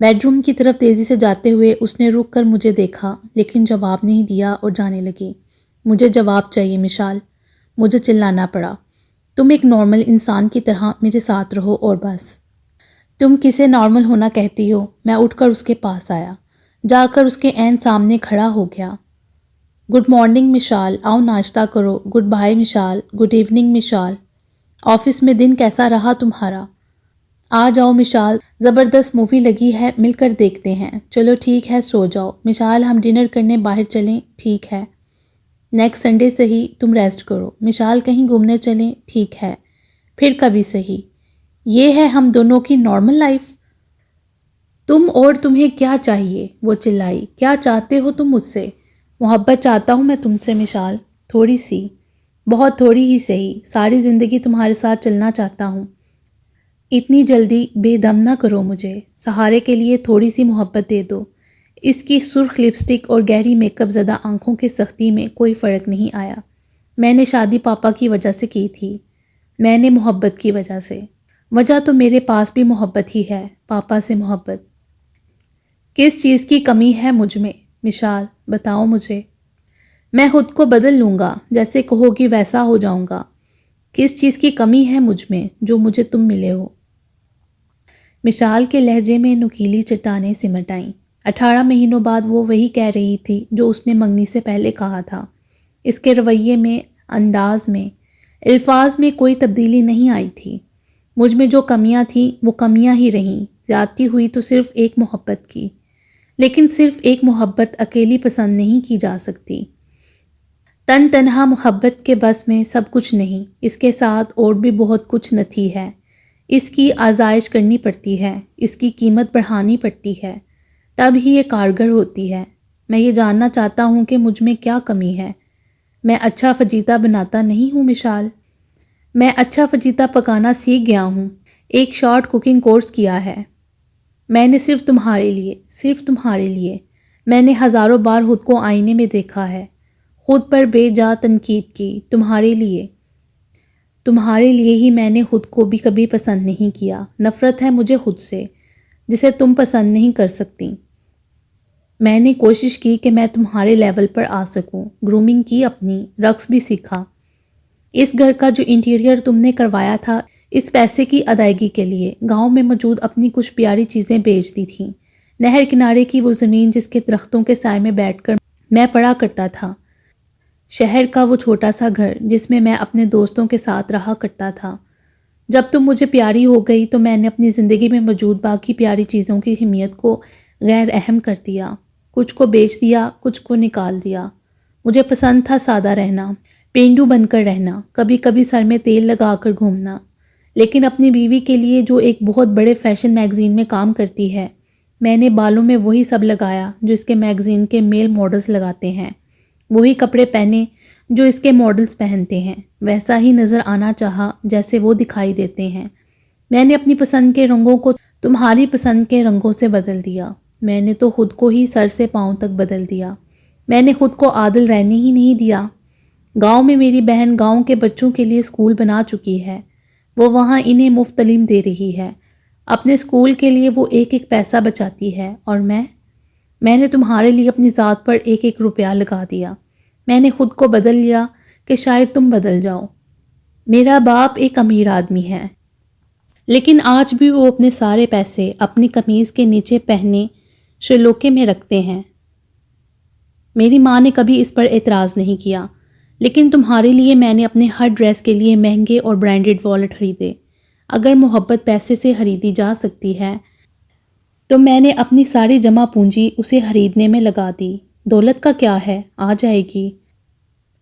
Bed room کی طرف تیزی سے جاتے ہوئے اس نے رک کر مجھے دیکھا، لیکن جواب نہیں دیا اور جانے لگی۔ مجھے جواب چاہیے مشال۔ مجھے چلانا پڑا۔ تم ایک نارمل انسان کی طرح میرے ساتھ رہو اور بس۔ تم کسے نارمل ہونا کہتی ہو؟ میں اٹھ کر اس کے پاس آیا، جا کر اس کے عین سامنے کھڑا ہو گیا۔ گڈ مارننگ مشال، آؤ ناشتہ کرو۔ Good bye Mishal, good evening Mishal. Office میں دن کیسا رہا تمہارا؟ آ جاؤ مشال، زبردست مووی لگی ہے، مل کر دیکھتے ہیں۔ چلو ٹھیک ہے، سو جاؤ مشال، ہم ڈنر کرنے باہر چلیں؟ ٹھیک ہے۔ نیکسٹ سنڈے صحیح، تم ریسٹ کرو۔ مشال، کہیں گھومنے چلیں؟ ٹھیک ہے، پھر کبھی صحیح۔ یہ ہے ہم دونوں کی نارمل لائف؟ تم اور تمہیں کیا چاہیے؟ وہ چلائی۔ کیا چاہتے ہو تم مجھ سے؟ محبت چاہتا ہوں میں تم سے مشال، تھوڑی سی، بہت تھوڑی ہی صحیح۔ ساری زندگی تمہارے ساتھ چلنا چاہتا ہوں۔ اتنی جلدی بے دم نہ کرو مجھے، سہارے کے لیے تھوڑی سی محبت دے دو۔ اس کی سرخ لپسٹک اور گہری میک اپ زدہ آنکھوں کی سختی میں کوئی فرق نہیں آیا۔ میں نے شادی پاپا کی وجہ سے کی تھی، میں نے محبت کی وجہ سے۔ وجہ تو میرے پاس بھی محبت ہی ہے، پاپا سے محبت۔ کس چیز کی کمی ہے مجھ میں مشال؟ بتاؤ مجھے۔ میں خود کو بدل لوں گا، جیسے کہو گی ویسا ہو جاؤں گا۔ کس چیز کی کمی ہے مجھ میں جو مجھے تم ملے ہو؟ مشال کے لہجے میں نکیلی چٹانیں سمٹ آئیں۔ 18 مہینوں بعد وہ وہی کہہ رہی تھی جو اس نے منگنی سے پہلے کہا تھا۔ اس کے رویے میں، انداز میں، الفاظ میں کوئی تبدیلی نہیں آئی تھی۔ مجھ میں جو کمیاں تھیں وہ کمیاں ہی رہیں۔ زیادتی ہوئی تو صرف ایک محبت کی، لیکن صرف ایک محبت اکیلی پسند نہیں کی جا سکتی۔ تن تنہا محبت کے بس میں سب کچھ نہیں، اس کے ساتھ اور بھی بہت کچھ نتھی ہے۔ اس کی آزائش کرنی پڑتی ہے، اس کی قیمت بڑھانی پڑتی ہے، تب ہی یہ کارگر ہوتی ہے۔ میں یہ جاننا چاہتا ہوں کہ مجھ میں کیا کمی ہے۔ میں اچھا فجیتا بناتا نہیں ہوں مشال۔ میں اچھا فجیتا پکانا سیکھ گیا ہوں، ایک شارٹ کوکنگ کورس کیا ہے۔ میں نے صرف تمہارے لیے، صرف تمہارے لیے۔ میں نے ہزاروں بار خود کو آئینے میں دیکھا ہے، خود پر بے جا تنقید کی، تمہارے لیے۔ تمہارے لیے ہی میں نے خود کو بھی کبھی پسند نہیں کیا۔ نفرت ہے مجھے خود سے، جسے تم پسند نہیں کر سکتی۔ میں نے کوشش کی کہ میں تمہارے لیول پر آ سکوں، گرومنگ کی اپنی، رقص بھی سیکھا۔ اس گھر کا جو انٹیریئر تم نے کروایا تھا، اس پیسے کی ادائیگی کے لیے گاؤں میں موجود اپنی کچھ پیاری چیزیں بیچ دی تھیں۔ نہر کنارے کی وہ زمین جس کے درختوں کے سائے میں بیٹھ کر میں پڑھا کرتا تھا، شہر کا وہ چھوٹا سا گھر جس میں اپنے دوستوں کے ساتھ رہا کرتا تھا۔ جب تم مجھے پیاری ہو گئی تو میں نے اپنی زندگی میں موجود باقی پیاری چیزوں کی اہمیت کو غیر اہم کر دیا، کچھ کو بیچ دیا، کچھ کو نکال دیا۔ مجھے پسند تھا سادہ رہنا، پینڈو بن کر رہنا، کبھی کبھی سر میں تیل لگا کر گھومنا، لیکن اپنی بیوی کے لیے جو ایک بہت بڑے فیشن میگزین میں کام کرتی ہے، میں نے بالوں میں وہی سب لگایا جو اس کے میگزین کے میل ماڈلز لگاتے ہیں، وہی کپڑے پہنے جو اس کے ماڈلز پہنتے ہیں، ویسا ہی نظر آنا چاہا جیسے وہ دکھائی دیتے ہیں۔ میں نے اپنی پسند کے رنگوں کو تمہاری پسند کے رنگوں سے بدل دیا۔ میں نے تو خود کو ہی سر سے پاؤں تک بدل دیا۔ میں نے خود کو عادل رہنے ہی نہیں دیا۔ گاؤں میں میری بہن گاؤں کے بچوں کے لیے اسکول بنا چکی ہے، وہ وہاں انہیں مفت تعلیم دے رہی ہے۔ اپنے اسکول کے لیے وہ ایک ایک پیسہ بچاتی ہے، اور میں نے تمہارے لیے اپنی ذات پر ایک ایک روپیہ لگا دیا۔ میں نے خود کو بدل لیا کہ شاید تم بدل جاؤ۔ میرا باپ ایک امیر آدمی ہے، لیکن آج بھی وہ اپنے سارے پیسے اپنی قمیض کے نیچے پہنے شلوکے میں رکھتے ہیں۔ میری ماں نے کبھی اس پر اعتراض نہیں کیا، لیکن تمہارے لیے میں نے اپنے ہر ڈریس کے لیے مہنگے اور برانڈڈ والٹ خریدے۔ اگر محبت پیسے سے خریدی جا سکتی ہے تو میں نے اپنی ساری جمع پونجی اسے خریدنے میں لگا دی۔ دولت کا کیا ہے، آ جائے گی،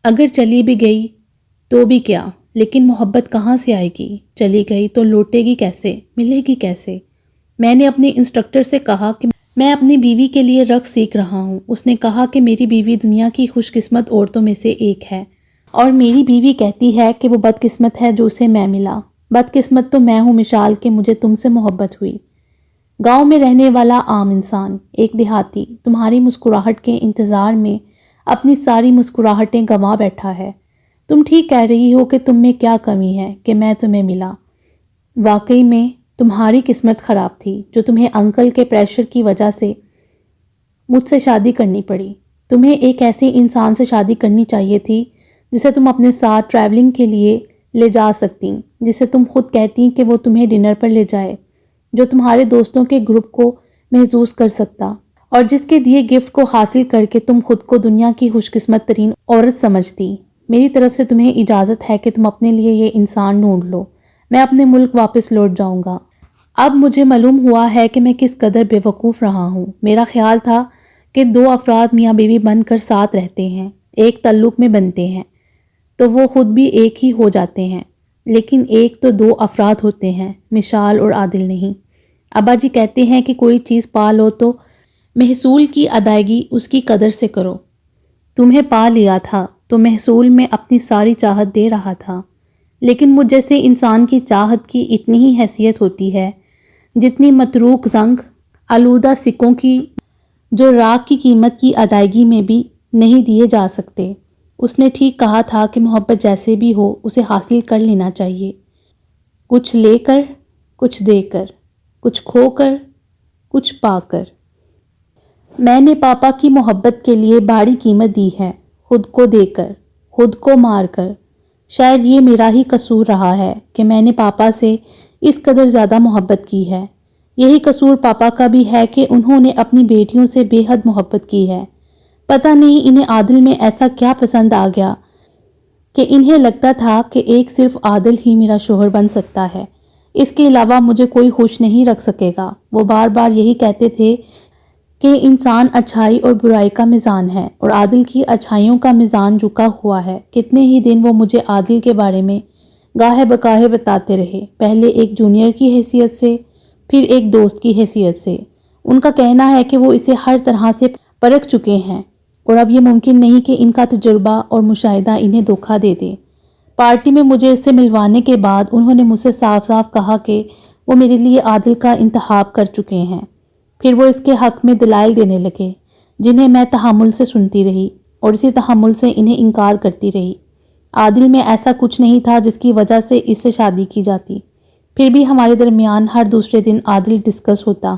اگر چلی بھی گئی تو بھی کیا، لیکن محبت کہاں سے آئے گی؟ چلی گئی تو لوٹے گی کیسے، ملے گی کیسے؟ میں نے اپنے انسٹرکٹر سے کہا کہ میں اپنی بیوی کے لیے رقص سیکھ رہا ہوں۔ اس نے کہا کہ میری بیوی دنیا کی خوش قسمت عورتوں میں سے ایک ہے، اور میری بیوی کہتی ہے کہ وہ بد قسمت ہے جو اسے میں ملا۔ بد قسمت تو میں ہوں مشال کہ مجھے تم سے محبت ہوئی۔ گاؤں میں رہنے والا عام انسان، ایک دیہاتی، تمہاری مسکراہٹ کے انتظار میں اپنی ساری مسکراہٹیں گنوا بیٹھا ہے۔ تم ٹھیک کہہ رہی ہو کہ تم میں کیا کمی ہے کہ میں تمہیں ملا۔ واقعی میں تمہاری قسمت خراب تھی جو تمہیں انکل کے پریشر کی وجہ سے مجھ سے شادی کرنی پڑی۔ تمہیں ایک ایسے انسان سے شادی کرنی چاہیے تھی جسے تم اپنے ساتھ ٹریولنگ کے لیے لے جا سکتی، جسے تم خود کہتی کہ وہ تمہیں ڈنر پر لے جائے، جو تمہارے دوستوں کے گروپ کو محظوظ کر سکتا، اور جس کے دیے گفٹ کو حاصل کر کے تم خود کو دنیا کی خوش قسمت ترین عورت سمجھتی۔ میری طرف سے تمہیں اجازت ہے کہ تم اپنے لیے یہ انسان ڈھونڈ لو۔ میں اپنے ملک واپس لوٹ جاؤں گا۔ اب مجھے معلوم ہوا ہے کہ میں کس قدر بے وقوف رہا ہوں۔ میرا خیال تھا کہ دو افراد میاں بیوی بن کر ساتھ رہتے ہیں، ایک تعلق میں بنتے ہیں تو وہ خود بھی ایک ہی ہو جاتے ہیں، لیکن ایک تو دو افراد ہوتے ہیں، مشال اور عادل نہیں۔ ابا جی کہتے ہیں کہ کوئی چیز پا لو تو محصول کی ادائیگی اس کی قدر سے کرو۔ تمہیں پا لیا تھا تو محصول میں اپنی ساری چاہت دے رہا تھا، لیکن مجھ جیسے انسان کی چاہت کی اتنی ہی حیثیت ہوتی ہے جتنی متروک زنگ آلودہ سکوں کی، جو راکھ کی قیمت کی ادائیگی میں بھی نہیں دیے جا سکتے۔ اس نے ٹھیک کہا تھا کہ محبت جیسے بھی ہو اسے حاصل کر لینا چاہیے، کچھ لے کر، کچھ دے کر، کچھ کھو کر، کچھ پا کر۔ میں نے پاپا کی محبت کے لیے بڑی قیمت دی ہے، خود کو دے کر، خود کو مار کر۔ شاید یہ میرا ہی قصور رہا ہے کہ میں نے پاپا سے اس قدر زیادہ محبت کی ہے۔ یہی قصور پاپا کا بھی ہے کہ انہوں نے اپنی بیٹیوں سے بے حد محبت کی ہے۔ پتہ نہیں انہیں عادل میں ایسا کیا پسند آ گیا کہ انہیں لگتا تھا کہ ایک صرف عادل ہی میرا شوہر بن سکتا ہے، اس کے علاوہ مجھے کوئی خوش نہیں رکھ سکے گا۔ وہ بار بار یہی کہتے تھے کہ انسان اچھائی اور برائی کا میزان ہے اور عادل کی اچھائیوں کا میزان جھکا ہوا ہے۔ کتنے ہی دن وہ مجھے عادل کے بارے میں گاہے بگاہے بتاتے رہے، پہلے ایک جونیئر کی حیثیت سے، پھر ایک دوست کی حیثیت سے۔ ان کا کہنا ہے کہ وہ اسے ہر طرح سے پرکھ چکے ہیں اور اب یہ ممکن نہیں کہ ان کا تجربہ اور مشاہدہ انہیں دھوکہ دے دے۔ پارٹی میں مجھے اس سے ملوانے کے بعد انہوں نے مجھ سے صاف صاف کہا کہ وہ میرے لیے عادل کا انتخاب کر چکے ہیں۔ پھر وہ اس کے حق میں دلائل دینے لگے جنہیں میں تحمل سے سنتی رہی اور اسی تحمل سے انہیں انکار کرتی رہی۔ عادل میں ایسا کچھ نہیں تھا جس کی وجہ سے اس سے شادی کی جاتی، پھر بھی ہمارے درمیان ہر دوسرے دن عادل ڈسکس ہوتا۔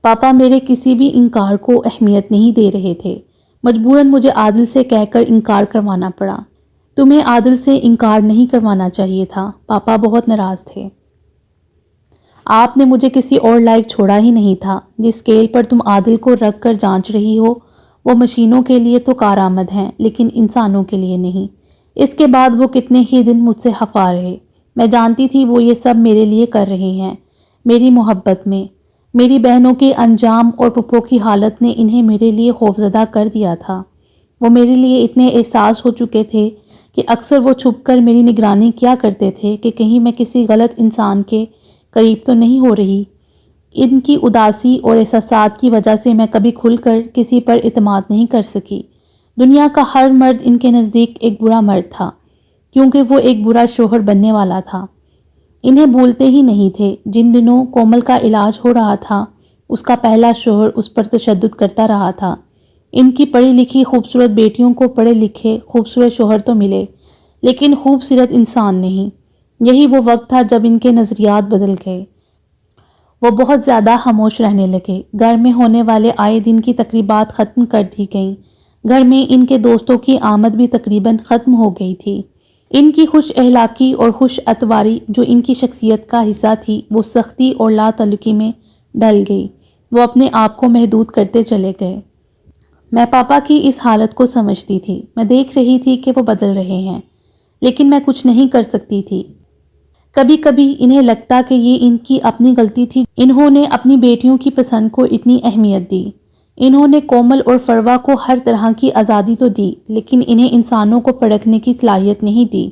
پاپا میرے کسی بھی انکار کو اہمیت نہیں دے رہے تھے، مجبوراً مجھے عادل سے کہہ کر انکار کروانا پڑا۔ تمہیں عادل سے انکار نہیں کروانا چاہیے تھا، پاپا بہت ناراض تھے۔ آپ نے مجھے کسی اور لائق چھوڑا ہی نہیں تھا۔ جس اسکیل پر تم عادل کو رکھ کر جانچ رہی ہو وہ مشینوں کے لیے تو کارآمد ہیں لیکن انسانوں کے لیے نہیں۔ اس کے بعد وہ کتنے ہی دن مجھ سے خفا رہے۔ میں جانتی تھی وہ یہ سب میرے لیے کر رہے ہیں، میری محبت میں۔ میری بہنوں کے انجام اور پھپھو کی حالت نے انہیں میرے لیے خوفزدہ کر دیا تھا۔ وہ میرے لیے اتنے احساس ہو چکے تھے کہ اکثر وہ چھپ کر میری نگرانی کیا کرتے تھے کہ کہیں میں کسی غلط انسان کے قریب تو نہیں ہو رہی۔ ان کی اداسی اور احساسات کی وجہ سے میں کبھی کھل کر کسی پر اعتماد نہیں کر سکی۔ دنیا کا ہر مرد ان کے نزدیک ایک برا مرد تھا کیونکہ وہ ایک برا شوہر بننے والا تھا۔ انہیں بولتے ہی نہیں تھے۔ جن دنوں کومل کا علاج ہو رہا تھا اس کا پہلا شوہر اس پر تشدد کرتا رہا تھا۔ ان کی پڑھی لکھی خوبصورت بیٹیوں کو پڑھے لکھے خوبصورت شوہر تو ملے لیکن خوبصورت انسان نہیں۔ یہی وہ وقت تھا جب ان کے نظریات بدل گئے۔ وہ بہت زیادہ خاموش رہنے لگے۔ گھر میں ہونے والے آئے دن کی تقریبات ختم کر دی گئیں۔ گھر میں ان کے دوستوں کی آمد بھی تقریباً ختم ہو گئی تھی۔ ان کی خوش اخلاقی اور خوش اتواری جو ان کی شخصیت کا حصہ تھی وہ سختی اور لا تعلقی میں ڈل گئی۔ وہ اپنے آپ کو محدود کرتے چلے گئے۔ میں پاپا کی اس حالت کو سمجھتی تھی۔ میں دیکھ رہی تھی کہ وہ بدل رہے ہیں لیکن میں کچھ نہیں کر سکتی تھی۔ کبھی کبھی انہیں لگتا کہ یہ ان کی اپنی غلطی تھی۔ انہوں نے اپنی بیٹیوں کی پسند کو اتنی اہمیت دی۔ انہوں نے کومل اور فروا کو ہر طرح کی آزادی تو دی لیکن انہیں انسانوں کو پرکھنے کی صلاحیت نہیں دی،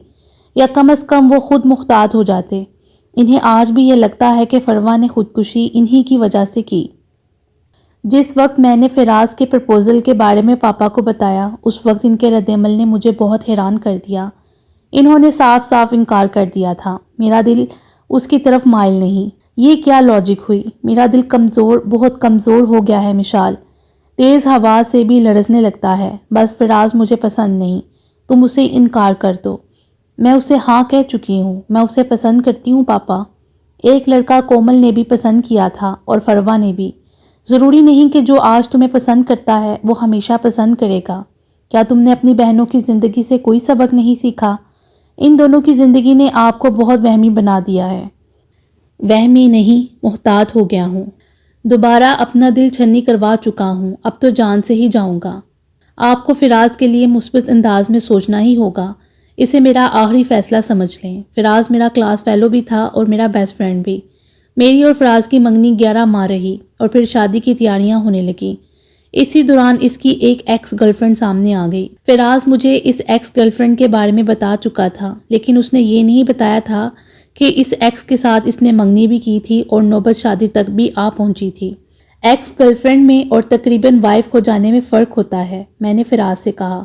یا کم از کم وہ خود محتاط ہو جاتے۔ انہیں آج بھی یہ لگتا ہے کہ فروا نے خودکشی انہی کی وجہ سے کی۔ جس وقت میں نے فراز کے پرپوزل کے بارے میں پاپا کو بتایا اس وقت ان کے رد عمل نے مجھے بہت حیران کر دیا۔ انہوں نے صاف صاف انکار کر دیا تھا۔ میرا دل اس کی طرف مائل نہیں۔ یہ کیا لاجک ہوئی؟ میرا دل کمزور، بہت کمزور ہو گیا ہے مشال، تیز ہوا سے بھی لرزنے لگتا ہے۔ بس فراز مجھے پسند نہیں، تم اسے انکار کر دو۔ میں اسے ہاں کہہ چکی ہوں، میں اسے پسند کرتی ہوں پاپا۔ ایک لڑکا کومل نے بھی پسند کیا تھا اور فروا نے بھی۔ ضروری نہیں کہ جو آج تمہیں پسند کرتا ہے وہ ہمیشہ پسند کرے گا۔ کیا تم نے اپنی بہنوں کی زندگی سے کوئی سبق نہیں سیکھا؟ ان دونوں کی زندگی نے آپ کو بہت وہمی بنا دیا ہے۔ وہمی نہیں، محتاط ہو گیا ہوں۔ دوبارہ اپنا دل چھنی کروا چکا ہوں، اب تو جان سے ہی جاؤں گا۔ آپ کو فراز کے لیے مثبت انداز میں سوچنا ہی ہوگا۔ اسے میرا آخری فیصلہ سمجھ لیں۔ فراز میرا کلاس فیلو بھی تھا اور میرا بیسٹ فرینڈ بھی۔ میری اور فراز کی منگنی 11 ماہ رہی اور پھر شادی کی تیاریاں ہونے لگیں۔ اسی دوران اس کی ایک ایکس گرل فرینڈ سامنے آ گئی۔ فراز مجھے اس ایکس گرل فرینڈ کے بارے میں بتا چکا تھا، لیکن اس نے یہ نہیں بتایا تھا کہ اس ایکس کے ساتھ اس نے منگنی بھی کی تھی اور نوبت شادی تک بھی آ پہنچی تھی۔ ایکس گرل فرینڈ میں اور تقریباً وائف ہو جانے میں فرق ہوتا ہے، میں نے فراز سے کہا۔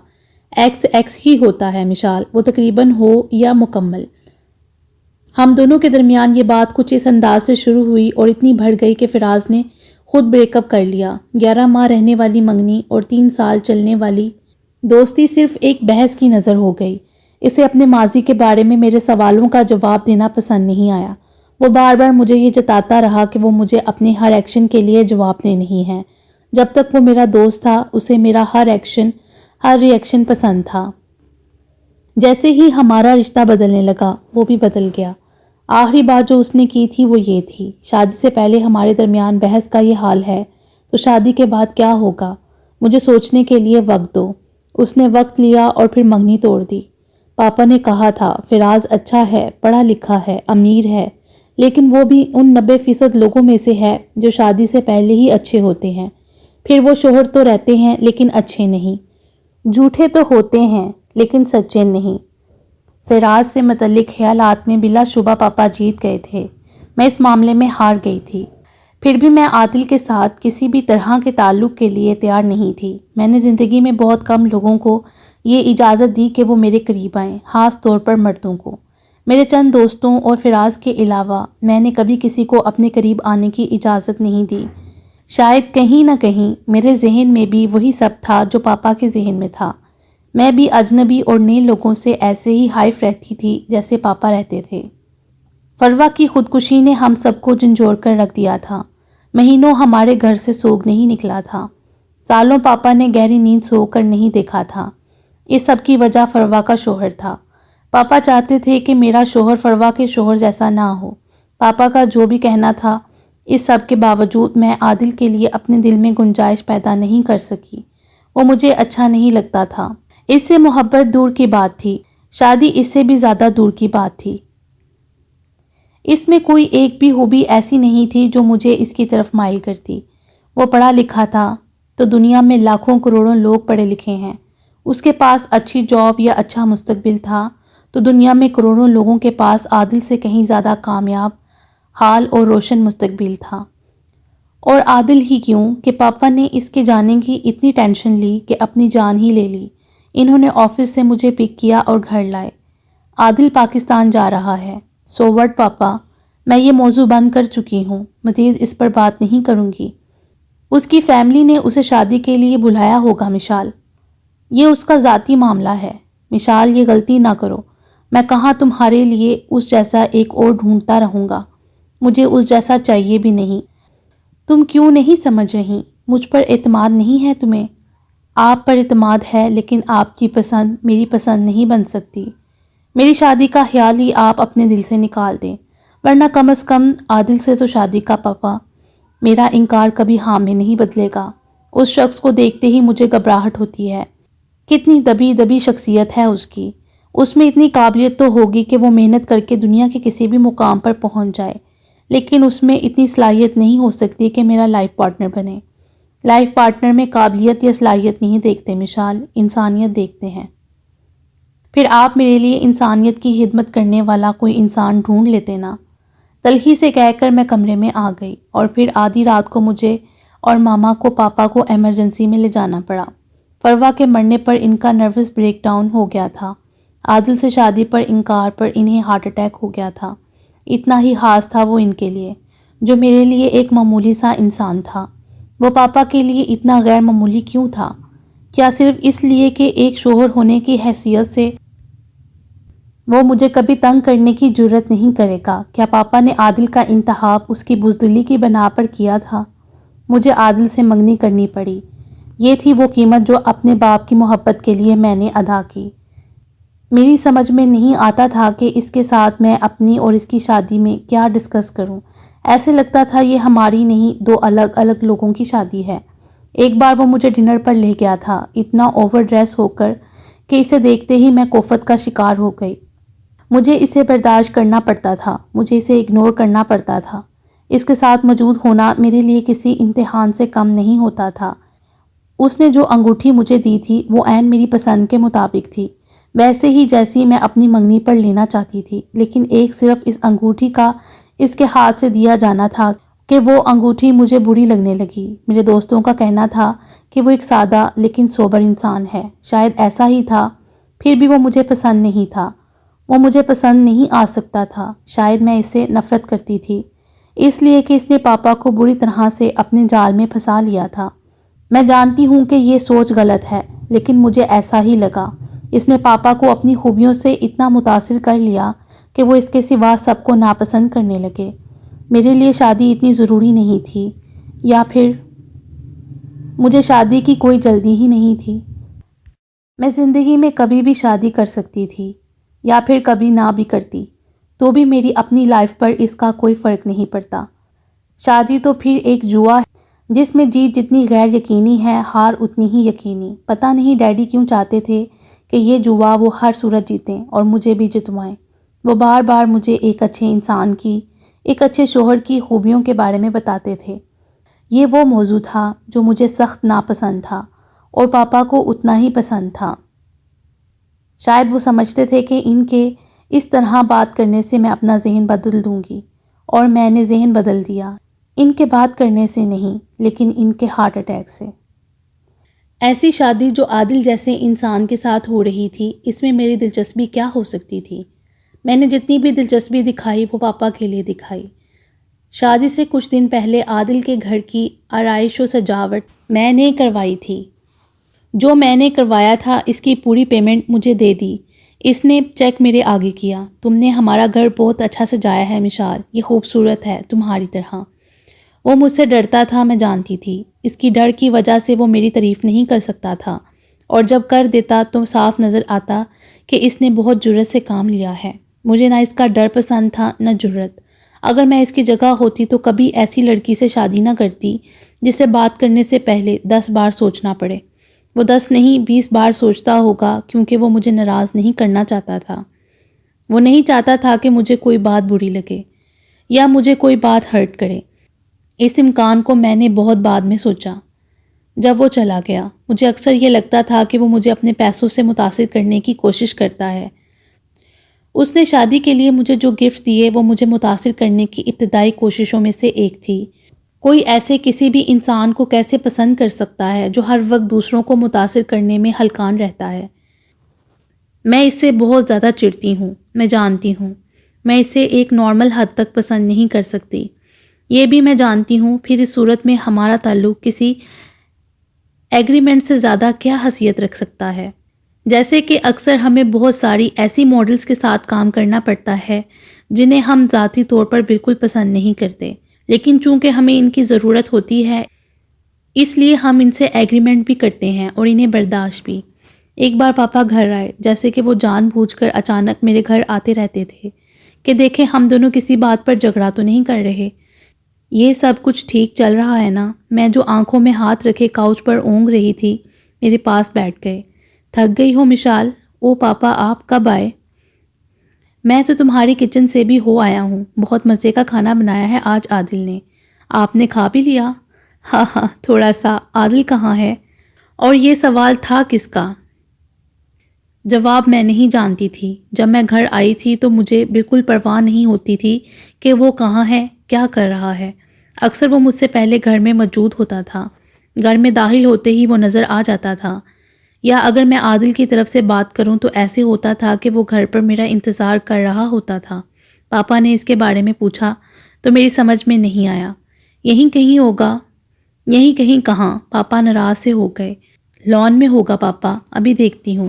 ایکس ایکس ہی ہوتا ہے مشال، وہ تقریباً ہو یا مکمل۔ ہم دونوں کے درمیان یہ بات کچھ اس انداز سے شروع ہوئی اور اتنی بڑھ گئی کہ فراز نے خود بریک اپ کر لیا۔ 11 ماہ رہنے والی منگنی اور 3 سال چلنے والی دوستی صرف ایک بحث کی نظر ہو گئی۔ اسے اپنے ماضی کے بارے میں میرے سوالوں کا جواب دینا پسند نہیں آیا۔ وہ بار بار مجھے یہ جتاتا رہا کہ وہ مجھے اپنے ہر ایکشن کے لیے جواب دے نہیں ہے۔ جب تک وہ میرا دوست تھا اسے میرا ہر ایکشن، ہر ری ایکشن پسند تھا۔ جیسے ہی ہمارا رشتہ بدلنے لگا وہ بھی بدل گیا۔ آخری بات جو اس نے کی تھی وہ یہ تھی، شادی سے پہلے ہمارے درمیان بحث کا یہ حال ہے تو شادی کے بعد کیا ہوگا؟ مجھے سوچنے کے لیے وقت دو۔ اس نے وقت لیا اور پھر منگنی توڑ دی۔ پاپا نے کہا تھا فراز اچھا ہے، پڑھا لکھا ہے، امیر ہے، لیکن وہ بھی ان 90% لوگوں میں سے ہے جو شادی سے پہلے ہی اچھے ہوتے ہیں، پھر وہ شوہر تو رہتے ہیں لیکن اچھے نہیں، جھوٹے تو ہوتے ہیں لیکن سچے نہیں۔ فراز سے متعلق خیالات میں بلا شبہ پاپا جیت گئے تھے۔ میں اس معاملے میں ہار گئی تھی۔ پھر بھی میں عادل کے ساتھ کسی بھی طرح کے تعلق کے لیے تیار نہیں تھی۔ میں نے زندگی میں بہت کم لوگوں کو یہ اجازت دی کہ وہ میرے قریب آئیں، خاص طور پر مردوں کو۔ میرے چند دوستوں اور فراز کے علاوہ میں نے کبھی کسی کو اپنے قریب آنے کی اجازت نہیں دی۔ شاید کہیں نہ کہیں میرے ذہن میں بھی وہی سب تھا جو پاپا کے ذہن میں تھا۔ میں بھی اجنبی اور نئے لوگوں سے ایسے ہی حائف رہتی تھی جیسے پاپا رہتے تھے۔ فروا کی خودکشی نے ہم سب کو جھنجھوڑ کر رکھ دیا تھا۔ مہینوں ہمارے گھر سے سوگ نہیں نکلا تھا۔ سالوں پاپا نے گہری نیند سو کر نہیں دیکھا تھا۔ اس سب کی وجہ فروا کا شوہر تھا۔ پاپا چاہتے تھے کہ میرا شوہر فروا کے شوہر جیسا نہ ہو۔ پاپا کا جو بھی کہنا تھا، اس سب کے باوجود میں عادل کے لیے اپنے دل میں گنجائش پیدا نہیں کر سکی۔ وہ مجھے اچھا نہیں لگتا تھا۔ اس سے محبت دور کی بات تھی، شادی اس سے بھی زیادہ دور کی بات تھی۔ اس میں کوئی ایک بھی خوبی ایسی نہیں تھی جو مجھے اس کی طرف مائل کرتی۔ وہ پڑھا لکھا تھا تو دنیا میں لاکھوں کروڑوں لوگ پڑھے لکھے ہیں۔ اس کے پاس اچھی جاب یا اچھا مستقبل تھا تو دنیا میں کروڑوں لوگوں کے پاس عادل سے کہیں زیادہ کامیاب حال اور روشن مستقبل تھا۔ اور عادل ہی کیوں کہ پاپا نے اس کے جانے کی اتنی ٹینشن لی کہ اپنی جان ہی لے لی۔ انہوں نے آفس سے مجھے پک کیا اور گھر لائے۔ عادل پاکستان جا رہا ہے۔ سو وٹ پاپا، میں یہ موضوع بند کر چکی ہوں، مزید اس پر بات نہیں کروں گی۔ اس کی فیملی نے اسے شادی کے لیے بلایا ہوگا مشال، یہ اس کا ذاتی معاملہ ہے۔ مشال یہ غلطی نہ کرو، میں کہاں تمہارے لیے اس جیسا ایک اور ڈھونڈتا رہوں گا، مجھے اس جیسا چاہیے بھی نہیں۔ تم کیوں نہیں سمجھ رہی؟ مجھ پر اعتماد نہیں ہے تمہیں؟ آپ پر اعتماد ہے لیکن آپ کی پسند میری پسند نہیں بن سکتی۔ میری شادی کا خیال ہی آپ اپنے دل سے نکال دیں، ورنہ کم از کم عادل سے تو شادی کا پاپا۔ میرا انکار کبھی ہاں میں نہیں بدلے گا۔ اس شخص کو دیکھتے ہی مجھے گھبراہٹ ہوتی ہے۔ کتنی دبی دبی شخصیت ہے اس کی۔ اس میں اتنی قابلیت تو ہوگی کہ وہ محنت کر کے دنیا کے کسی بھی مقام پر پہنچ جائے، لیکن اس میں اتنی صلاحیت نہیں ہو سکتی کہ میرا لائف پارٹنر بنے۔ لائف پارٹنر میں قابلیت یا صلاحیت نہیں دیکھتے مشال، انسانیت دیکھتے ہیں۔ پھر آپ میرے لیے انسانیت کی خدمت کرنے والا کوئی انسان ڈھونڈ لیتے نا۔ تلخی سے کہہ کر میں کمرے میں آ گئی اور پھر آدھی رات کو مجھے اور ماما کو پاپا کو ایمرجنسی میں لے جانا پڑا۔ فروا کے مرنے پر ان کا نروس بریک ڈاؤن ہو گیا تھا۔ عادل سے شادی پر انکار پر انہیں ہارٹ اٹیک ہو گیا تھا۔ اتنا ہی خاص تھا وہ ان کے لیے، جو میرے لیے ایک معمولی سا انسان تھا۔ وہ پاپا کے لیے اتنا غیر معمولی کیوں تھا؟ کیا صرف اس لیے کہ ایک شوہر ہونے کی حیثیت سے وہ مجھے کبھی تنگ کرنے کی جرت نہیں کرے گا۔ کیا پاپا نے عادل کا انتخاب اس کی بزدلی کی بنا پر کیا تھا؟ مجھے عادل سے منگنی کرنی پڑی۔ یہ تھی وہ قیمت جو اپنے باپ کی محبت کے لیے میں نے ادا کی۔ میری سمجھ میں نہیں آتا تھا کہ اس کے ساتھ میں اپنی اور اس کی شادی میں کیا ڈسکس کروں۔ ایسے لگتا تھا یہ ہماری نہیں، دو الگ الگ لوگوں کی شادی ہے۔ ایک بار وہ مجھے ڈنر پر لے گیا تھا، اتنا اوور ڈریس ہو کر کہ اسے دیکھتے ہی میں کوفت کا شکار ہو گئی۔ مجھے اسے برداشت کرنا پڑتا تھا، مجھے اسے اگنور کرنا پڑتا تھا۔ اس کے ساتھ موجود ہونا میرے لیے کسی امتحان سے کم نہیں ہوتا تھا۔ اس نے جو انگوٹھی مجھے دی تھی وہ عین میری پسند کے مطابق تھی، ویسے ہی جیسی میں اپنی منگنی پر لینا چاہتی تھی، لیکن ایک صرف اس انگوٹھی کا اس کے ہاتھ سے دیا جانا تھا کہ وہ انگوٹھی مجھے بری لگنے لگی۔ میرے دوستوں کا کہنا تھا کہ وہ ایک سادہ لیکن سوبر انسان ہے، شاید ایسا ہی تھا، پھر بھی وہ مجھے پسند نہیں تھا۔ وہ مجھے پسند نہیں آ سکتا تھا، شاید میں اسے نفرت کرتی تھی، اس لیے کہ اس نے پاپا کو بری طرح سے اپنے جال میں پھنسا لیا تھا۔ میں جانتی ہوں کہ یہ سوچ غلط ہے، لیکن مجھے ایسا ہی لگا۔ اس نے پاپا کو اپنی خوبیوں سے اتنا متاثر کر لیا کہ وہ اس کے سوا سب کو ناپسند کرنے لگے۔ میرے لیے شادی اتنی ضروری نہیں تھی، یا پھر مجھے شادی کی کوئی جلدی ہی نہیں تھی۔ میں زندگی میں کبھی بھی شادی کر سکتی تھی، یا پھر کبھی نہ بھی کرتی، تو بھی میری اپنی لائف پر اس کا کوئی فرق نہیں پڑتا۔ شادی تو پھر ایک جوا ہے جس میں جیت جتنی غیر یقینی ہے، ہار اتنی ہی یقینی۔ پتہ نہیں ڈیڈی کیوں چاہتے تھے کہ یہ جوا وہ ہر صورت جیتیں اور مجھے بھی جتوائیں۔ وہ بار بار مجھے ایک اچھے انسان کی، ایک اچھے شوہر کی خوبیوں کے بارے میں بتاتے تھے۔ یہ وہ موضوع تھا جو مجھے سخت ناپسند تھا اور پاپا کو اتنا ہی پسند تھا۔ شاید وہ سمجھتے تھے کہ ان کے اس طرح بات کرنے سے میں اپنا ذہن بدل دوں گی، اور میں نے ذہن بدل دیا، ان کے بات کرنے سے نہیں، لیکن ان کے ہارٹ اٹیک سے۔ ایسی شادی جو عادل جیسے انسان کے ساتھ ہو رہی تھی، اس میں میری دلچسپی کیا ہو سکتی تھی؟ میں نے جتنی بھی دلچسپی دکھائی وہ پاپا کے لیے دکھائی۔ شادی سے کچھ دن پہلے عادل کے گھر کی آرائش و سجاوٹ میں نے کروائی تھی۔ جو میں نے کروایا تھا اس کی پوری پیمنٹ مجھے دے دی۔ اس نے چیک میرے آگے کیا۔ تم نے ہمارا گھر بہت اچھا سجایا ہے مشال، یہ خوبصورت ہے تمہاری طرح۔ وہ مجھ سے ڈرتا تھا، میں جانتی تھی۔ اس کی ڈر کی وجہ سے وہ میری تعریف نہیں کر سکتا تھا، اور جب کر دیتا تو صاف نظر آتا کہ اس نے بہت جرت سے کام لیا ہے۔ مجھے نہ اس کا ڈر پسند تھا نہ جرت۔ اگر میں اس کی جگہ ہوتی تو کبھی ایسی لڑکی سے شادی نہ کرتی جسے بات کرنے سے پہلے 10 بار سوچنا پڑے۔ وہ 10 نہیں 20 بار سوچتا ہوگا، کیونکہ وہ مجھے ناراض نہیں کرنا چاہتا تھا۔ وہ نہیں چاہتا تھا کہ مجھے کوئی بات بری لگے یا مجھے کوئی بات ہرٹ کرے۔ اس امکان کو میں نے بہت بعد میں سوچا، جب وہ چلا گیا۔ مجھے اکثر یہ لگتا تھا کہ وہ مجھے اپنے پیسوں سے متاثر کرنے کی کوشش کرتا ہے۔ اس نے شادی کے لیے مجھے جو گفٹ دیے وہ مجھے متاثر کرنے کی ابتدائی کوششوں میں سے ایک تھی۔ کوئی ایسے کسی بھی انسان کو کیسے پسند کر سکتا ہے جو ہر وقت دوسروں کو متاثر کرنے میں ہلکان رہتا ہے؟ میں اس سے بہت زیادہ چڑھتی ہوں، میں جانتی ہوں۔ میں اسے ایک نارمل حد تک پسند نہیں کر سکتی، یہ بھی میں جانتی ہوں۔ پھر اس صورت میں ہمارا تعلق کسی ایگریمنٹ سے زیادہ کیا حیثیت رکھ سکتا ہے؟ جیسے کہ اکثر ہمیں بہت ساری ایسی ماڈلز کے ساتھ کام کرنا پڑتا ہے جنہیں ہم ذاتی طور پر بالکل پسند نہیں کرتے، لیکن چونکہ ہمیں ان کی ضرورت ہوتی ہے اس لیے ہم ان سے ایگریمنٹ بھی کرتے ہیں اور انہیں برداشت بھی۔ ایک بار پاپا گھر آئے، جیسے کہ وہ جان بوجھ کر اچانک میرے گھر آتے رہتے تھے کہ دیکھیں ہم دونوں کسی بات پر جھگڑا تو نہیں کر رہے، یہ سب کچھ ٹھیک چل رہا ہے نا؟ میں جو آنکھوں میں ہاتھ رکھے کاؤچ پر اونگ رہی تھی، میرے پاس بیٹھ گئے۔ تھک گئی ہو مشال؟ او پاپا آپ کب آئے؟ میں تو تمہاری کچن سے بھی ہو آیا ہوں، بہت مزے کا کھانا بنایا ہے آج عادل نے۔ آپ نے کھا بھی لیا؟ ہاں ہاں تھوڑا سا۔ عادل کہاں ہے؟ اور یہ سوال تھا کس کا؟ جواب میں نہیں جانتی تھی۔ جب میں گھر آئی تھی تو مجھے بالکل پرواہ نہیں ہوتی تھی کہ وہ کہاں ہے، کیا کر رہا ہے۔ اکثر وہ مجھ سے پہلے گھر میں موجود ہوتا تھا، گھر میں داخل ہوتے ہی وہ نظر آ جاتا تھا، یا اگر میں عادل کی طرف سے بات کروں تو ایسے ہوتا تھا کہ وہ گھر پر میرا انتظار کر رہا ہوتا تھا۔ پاپا نے اس کے بارے میں پوچھا تو میری سمجھ میں نہیں آیا۔ یہیں کہیں ہوگا۔ یہیں کہیں کہاں؟ پاپا ناراض سے ہو گئے۔ لان میں ہوگا پاپا، ابھی دیکھتی ہوں۔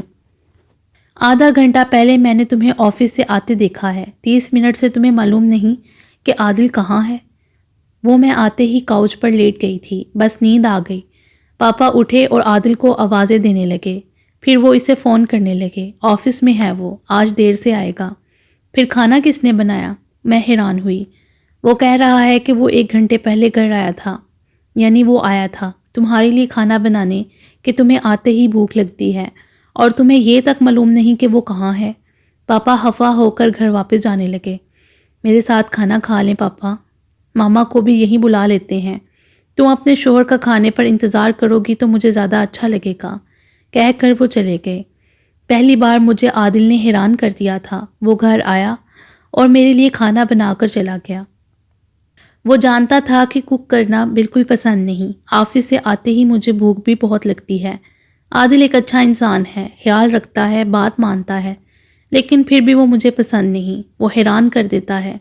آدھا گھنٹہ پہلے میں نے تمہیں آفس سے آتے دیکھا ہے، 30 منٹ سے تمہیں معلوم نہیں کہ عادل کہاں ہے؟ وہ میں آتے ہی کاؤچ پر لیٹ گئی تھی، بس نیند آ گئی۔ پاپا اٹھے اور عادل کو آوازیں دینے لگے، پھر وہ اسے فون کرنے لگے، آفس میں ہے وہ، آج دیر سے آئے گا۔ پھر کھانا کس نے بنایا؟ میں حیران ہوئی۔ وہ کہہ رہا ہے کہ وہ 1 گھنٹے پہلے گھر آیا تھا، یعنی وہ آیا تھا تمہارے لیے کھانا بنانے کہ تمہیں آتے ہی بھوک لگتی ہے اور تمہیں یہ تک معلوم نہیں کہ وہ کہاں ہے۔ پاپا خفا ہو کر گھر واپس جانے لگے۔ میرے ساتھ کھانا کھا لیں پاپا، ماما کو بھی یہیں بلا لیتے ہیں، تم اپنے شوہر کا کھانے پر انتظار کرو گی تو مجھے زیادہ اچھا لگے گا، کہہ کر وہ چلے گئے۔ پہلی بار مجھے عادل نے حیران کر دیا تھا۔ وہ گھر آیا اور میرے لیے کھانا بنا کر چلا گیا۔ وہ جانتا تھا کہ کوک کرنا بالکل پسند نہیں، آفس سے آتے ہی مجھے بھوک بھی بہت لگتی ہے۔ عادل ایک اچھا انسان ہے، خیال رکھتا ہے، بات مانتا ہے، لیکن پھر بھی وہ مجھے پسند نہیں۔ وہ حیران کر دیتا ہے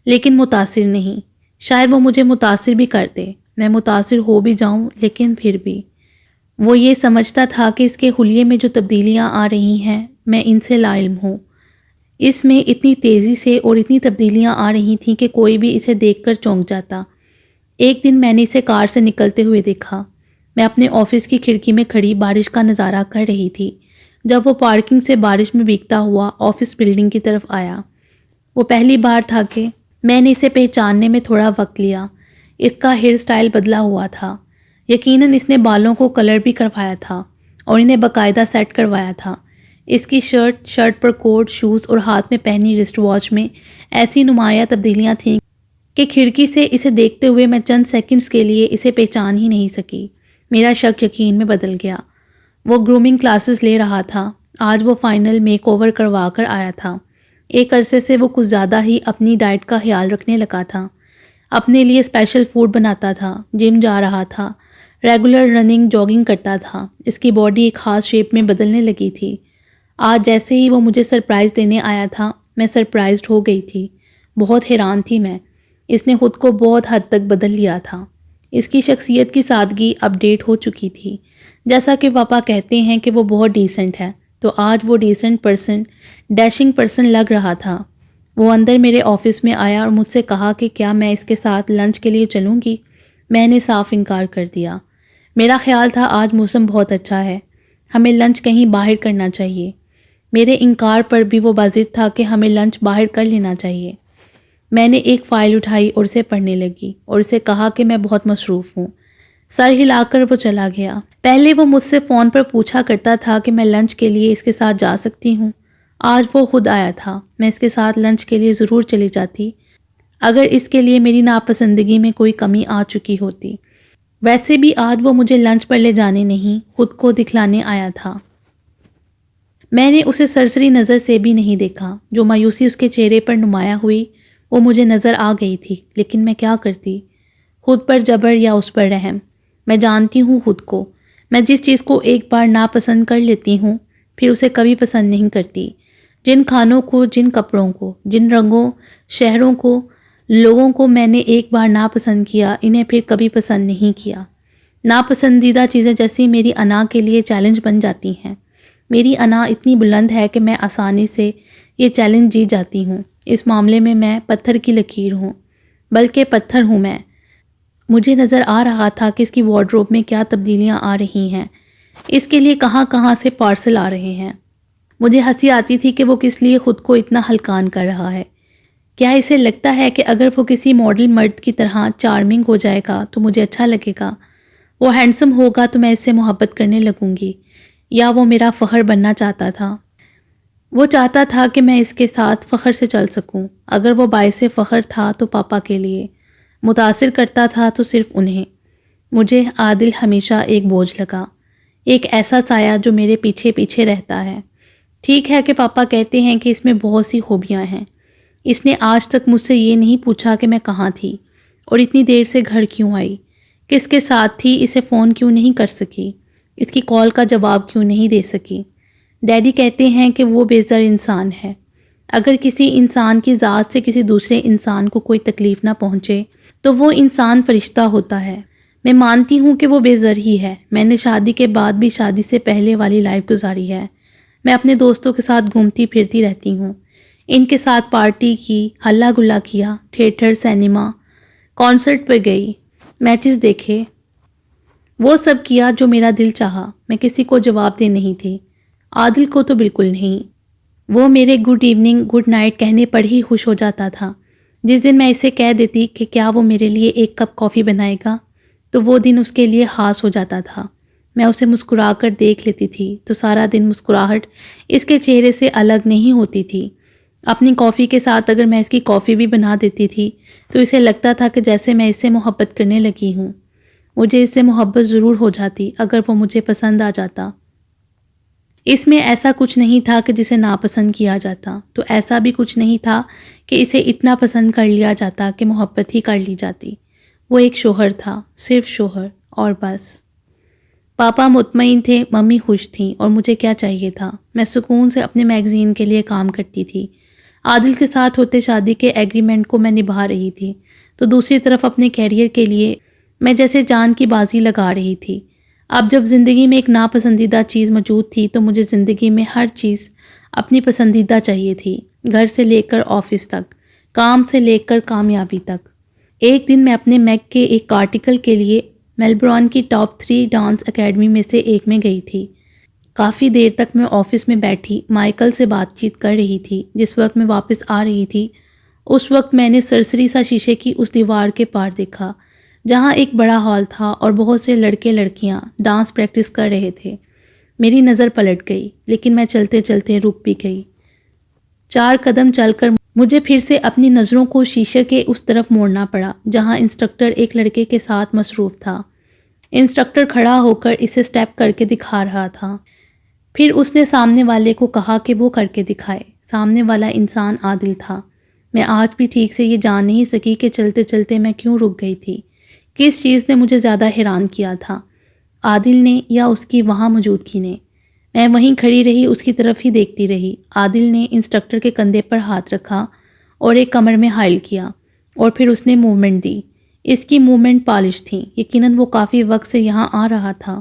لیکن متاثر نہیں۔ شاید وہ مجھے متاثر بھی کر دے، میں متاثر ہو بھی جاؤں، لیکن پھر بھی وہ یہ سمجھتا تھا کہ اس کے حلیے میں جو تبدیلیاں آ رہی ہیں میں ان سے لا علم ہوں۔ اس میں اتنی تیزی سے اور اتنی تبدیلیاں آ رہی تھیں کہ کوئی بھی اسے دیکھ کر چونک جاتا۔ ایک دن میں نے اسے کار سے نکلتے ہوئے دیکھا۔ میں اپنے آفس کی کھڑکی میں کھڑی بارش کا نظارہ کر رہی تھی جب وہ پارکنگ سے بارش میں بھیگتا ہوا آفس بلڈنگ کی طرف آیا۔ وہ پہلی بار تھا کہ میں نے اسے پہچاننے میں تھوڑا وقت لیا۔ اس کا ہیئر سٹائل بدلا ہوا تھا، یقیناً اس نے بالوں کو کلر بھی کروایا تھا اور انہیں باقاعدہ سیٹ کروایا تھا۔ اس کی شرٹ پر کوٹ، شوز اور ہاتھ میں پہنی رسٹ واچ میں ایسی نمایاں تبدیلیاں تھیں کہ کھڑکی سے اسے دیکھتے ہوئے میں چند سیکنڈز کے لیے اسے پہچان ہی نہیں سکی۔ میرا شک یقین میں بدل گیا۔ وہ گرومنگ کلاسز لے رہا تھا، آج وہ فائنل میک اوور کروا کر آیا تھا۔ ایک عرصے سے وہ کچھ زیادہ ہی اپنی ڈائٹ کا خیال رکھنے لگا تھا، اپنے لیے اسپیشل فوڈ بناتا تھا، جم جا رہا تھا، ریگولر رننگ جاگنگ کرتا تھا۔ اس کی باڈی ایک خاص شیپ میں بدلنے لگی تھی۔ آج جیسے ہی وہ مجھے سرپرائز دینے آیا تھا میں سرپرائزڈ ہو گئی تھی، بہت حیران تھی میں۔ اس نے خود کو بہت حد تک بدل لیا تھا۔ اس کی شخصیت کی سادگی اپ ڈیٹ ہو چکی تھی۔ جیسا کہ پاپا کہتے ہیں کہ وہ بہت ڈیسنٹ ہے، تو آج وہ ڈیسنٹ پرسن، ڈیشنگ پرسن لگ رہا تھا۔ وہ اندر میرے آفس میں آیا اور مجھ سے کہا کہ کیا میں اس کے ساتھ لنچ کے لیے چلوں گی؟ میں نے صاف انکار کر دیا۔ میرا خیال تھا آج موسم بہت اچھا ہے، ہمیں لنچ کہیں باہر کرنا چاہیے۔ میرے انکار پر بھی وہ باضد تھا کہ ہمیں لنچ باہر کر لینا چاہیے۔ میں نے ایک فائل اٹھائی اور اسے پڑھنے لگی اور اسے کہا کہ میں بہت مصروف ہوں۔ سر ہلا کر وہ چلا گیا۔ پہلے وہ مجھ سے فون پر پوچھا کرتا تھا کہ میں لنچ کے لیے اس کے ساتھ جا سکتی ہوں۔ آج وہ خود آیا تھا، میں اس کے ساتھ لنچ کے لیے ضرور چلی جاتی اگر اس کے لیے میری ناپسندگی میں کوئی کمی آ چکی ہوتی۔ ویسے بھی آج وہ مجھے لنچ پر لے جانے نہیں، خود کو دکھلانے آیا تھا۔ میں نے اسے سرسری نظر سے بھی نہیں دیکھا۔ جو مایوسی اس کے چہرے پر نمایاں ہوئی وہ مجھے نظر آ گئی تھی، لیکن میں کیا کرتی؟ خود پر جبر یا اس پر رحم؟ میں جانتی ہوں خود کو، میں جس چیز کو ایک بار ناپسند کر لیتی ہوں پھر اسے کبھی پسند نہیں کرتی۔ جن کھانوں کو، جن کپڑوں کو، جن رنگوں، شہروں کو، لوگوں کو میں نے ایک بار ناپسند کیا، انہیں پھر کبھی پسند نہیں کیا۔ ناپسندیدہ چیزیں جیسی میری انا کے لیے چیلنج بن جاتی ہیں۔ میری انا اتنی بلند ہے کہ میں آسانی سے یہ چیلنج جیت جاتی ہوں۔ اس معاملے میں پتھر کی لکیر ہوں، بلکہ پتھر ہوں میں۔ مجھے نظر آ رہا تھا کہ اس کی وارڈروب میں کیا تبدیلیاں آ رہی ہیں، اس کے لیے کہاں کہاں سے پارسل آ رہے ہیں۔ مجھے ہنسی آتی تھی کہ وہ کس لیے خود کو اتنا ہلکان کر رہا ہے۔ کیا اسے لگتا ہے کہ اگر وہ کسی ماڈل مرد کی طرح چارمنگ ہو جائے گا تو مجھے اچھا لگے گا؟ وہ ہینڈسم ہوگا تو میں اس سے محبت کرنے لگوں گی؟ یا وہ میرا فخر بننا چاہتا تھا؟ وہ چاہتا تھا کہ میں اس کے ساتھ فخر سے چل سکوں۔ اگر وہ باعث فخر تھا تو پاپا کے لیے، متاثر کرتا تھا تو صرف انہیں۔ مجھے عادل ہمیشہ ایک بوجھ لگا، ایک ایسا سایہ جو میرے پیچھے پیچھے رہتا ہے۔ ٹھیک ہے کہ پاپا کہتے ہیں کہ اس میں بہت سی خوبیاں ہیں۔ اس نے آج تک مجھ سے یہ نہیں پوچھا کہ میں کہاں تھی اور اتنی دیر سے گھر کیوں آئی، کس کے ساتھ تھی، اسے فون کیوں نہیں کر سکی، اس کی کال کا جواب کیوں نہیں دے سکی۔ ڈیڈی کہتے ہیں کہ وہ بے زر انسان ہے۔ اگر کسی انسان کی ذات سے کسی دوسرے انسان کو کوئی تکلیف نہ پہنچے تو وہ انسان فرشتہ ہوتا ہے۔ میں مانتی ہوں کہ وہ بے زر ہی ہے۔ میں نے شادی کے بعد بھی شادی سے پہلے والی لائف گزاری ہے۔ میں اپنے دوستوں کے ساتھ گھومتی پھرتی رہتی ہوں، ان کے ساتھ پارٹی کی، ہلا گلا کیا، تھیٹر، سینما، کانسرٹ پر گئی، میچز دیکھے، وہ سب کیا جو میرا دل چاہا۔ میں کسی کو جواب دہ نہیں تھی، عادل کو تو بالکل نہیں۔ وہ میرے گڈ ایوننگ، گڈ نائٹ کہنے پر ہی خوش ہو جاتا تھا۔ جس دن میں اسے کہہ دیتی کہ کیا وہ میرے لیے ایک کپ کافی بنائے گا تو وہ دن اس کے لیے خاص ہو جاتا تھا۔ میں اسے مسکرا کر دیکھ لیتی تھی تو سارا دن مسکراہٹ اس کے چہرے سے الگ نہیں ہوتی تھی۔ اپنی کافی کے ساتھ اگر میں اس کی کافی بھی بنا دیتی تھی تو اسے لگتا تھا کہ جیسے میں اس سے محبت کرنے لگی ہوں۔ مجھے اس سے محبت ضرور ہو جاتی اگر وہ مجھے پسند آ جاتا۔ اس میں ایسا کچھ نہیں تھا کہ جسے ناپسند کیا جاتا، تو ایسا بھی کچھ نہیں تھا کہ اسے اتنا پسند کر لیا جاتا کہ محبت ہی کر لی جاتی۔ وہ ایک شوہر تھا، صرف شوہر، اور بس۔ پاپا مطمئن تھے، ممی خوش تھیں، اور مجھے کیا چاہیے تھا؟ میں سکون سے اپنے میگزین کے لیے کام کرتی تھی۔ عادل کے ساتھ ہوتے شادی کے ایگریمنٹ کو میں نبھا رہی تھی، تو دوسری طرف اپنے کیریئر کے لیے میں جیسے جان کی بازی لگا رہی تھی۔ اب جب زندگی میں ایک ناپسندیدہ چیز موجود تھی تو مجھے زندگی میں ہر چیز اپنی پسندیدہ چاہیے تھی، گھر سے لے کر آفس تک، کام سے لے کر کامیابی تک۔ ایک دن میں اپنے میگ کے ایک آرٹیکل کے لیے میلبورن کی ٹاپ 3 ڈانس اکیڈمی میں سے ایک میں گئی تھی۔ کافی دیر تک میں آفس میں بیٹھی مائیکل سے بات چیت کر رہی تھی۔ جس وقت میں واپس آ رہی تھی اس وقت میں نے سرسری سا شیشے کی اس دیوار کے پار دیکھا جہاں ایک بڑا ہال تھا اور بہت سے لڑکے لڑکیاں ڈانس پریکٹس کر رہے تھے۔ میری نظر پلٹ گئی، لیکن میں چلتے چلتے رک بھی گئی۔ 4 قدم چل کر مجھے پھر سے اپنی نظروں کو شیشے کے اس طرف موڑنا پڑا جہاں انسٹرکٹر ایک لڑکے کے ساتھ مصروف تھا۔ انسٹرکٹر کھڑا ہو کر اسے سٹیپ کر کے دکھا رہا تھا۔ پھر اس نے سامنے والے کو کہا کہ وہ کر کے دکھائے۔ سامنے والا انسان عادل تھا۔ میں آج بھی ٹھیک سے یہ جان نہیں سکی کہ چلتے چلتے میں کیوں رک گئی تھی۔ کس چیز نے مجھے زیادہ حیران کیا تھا، عادل نے یا اس کی وہاں موجودگی نے؟ میں وہیں کھڑی رہی، اس کی طرف ہی دیکھتی رہی۔ عادل نے انسٹرکٹر کے کندھے پر ہاتھ رکھا اور ایک کمر میں حائل کیا، اور پھر اس نے موومنٹ دی۔ اس کی موومنٹ پالش تھی، یقیناً وہ کافی وقت سے یہاں آ رہا تھا۔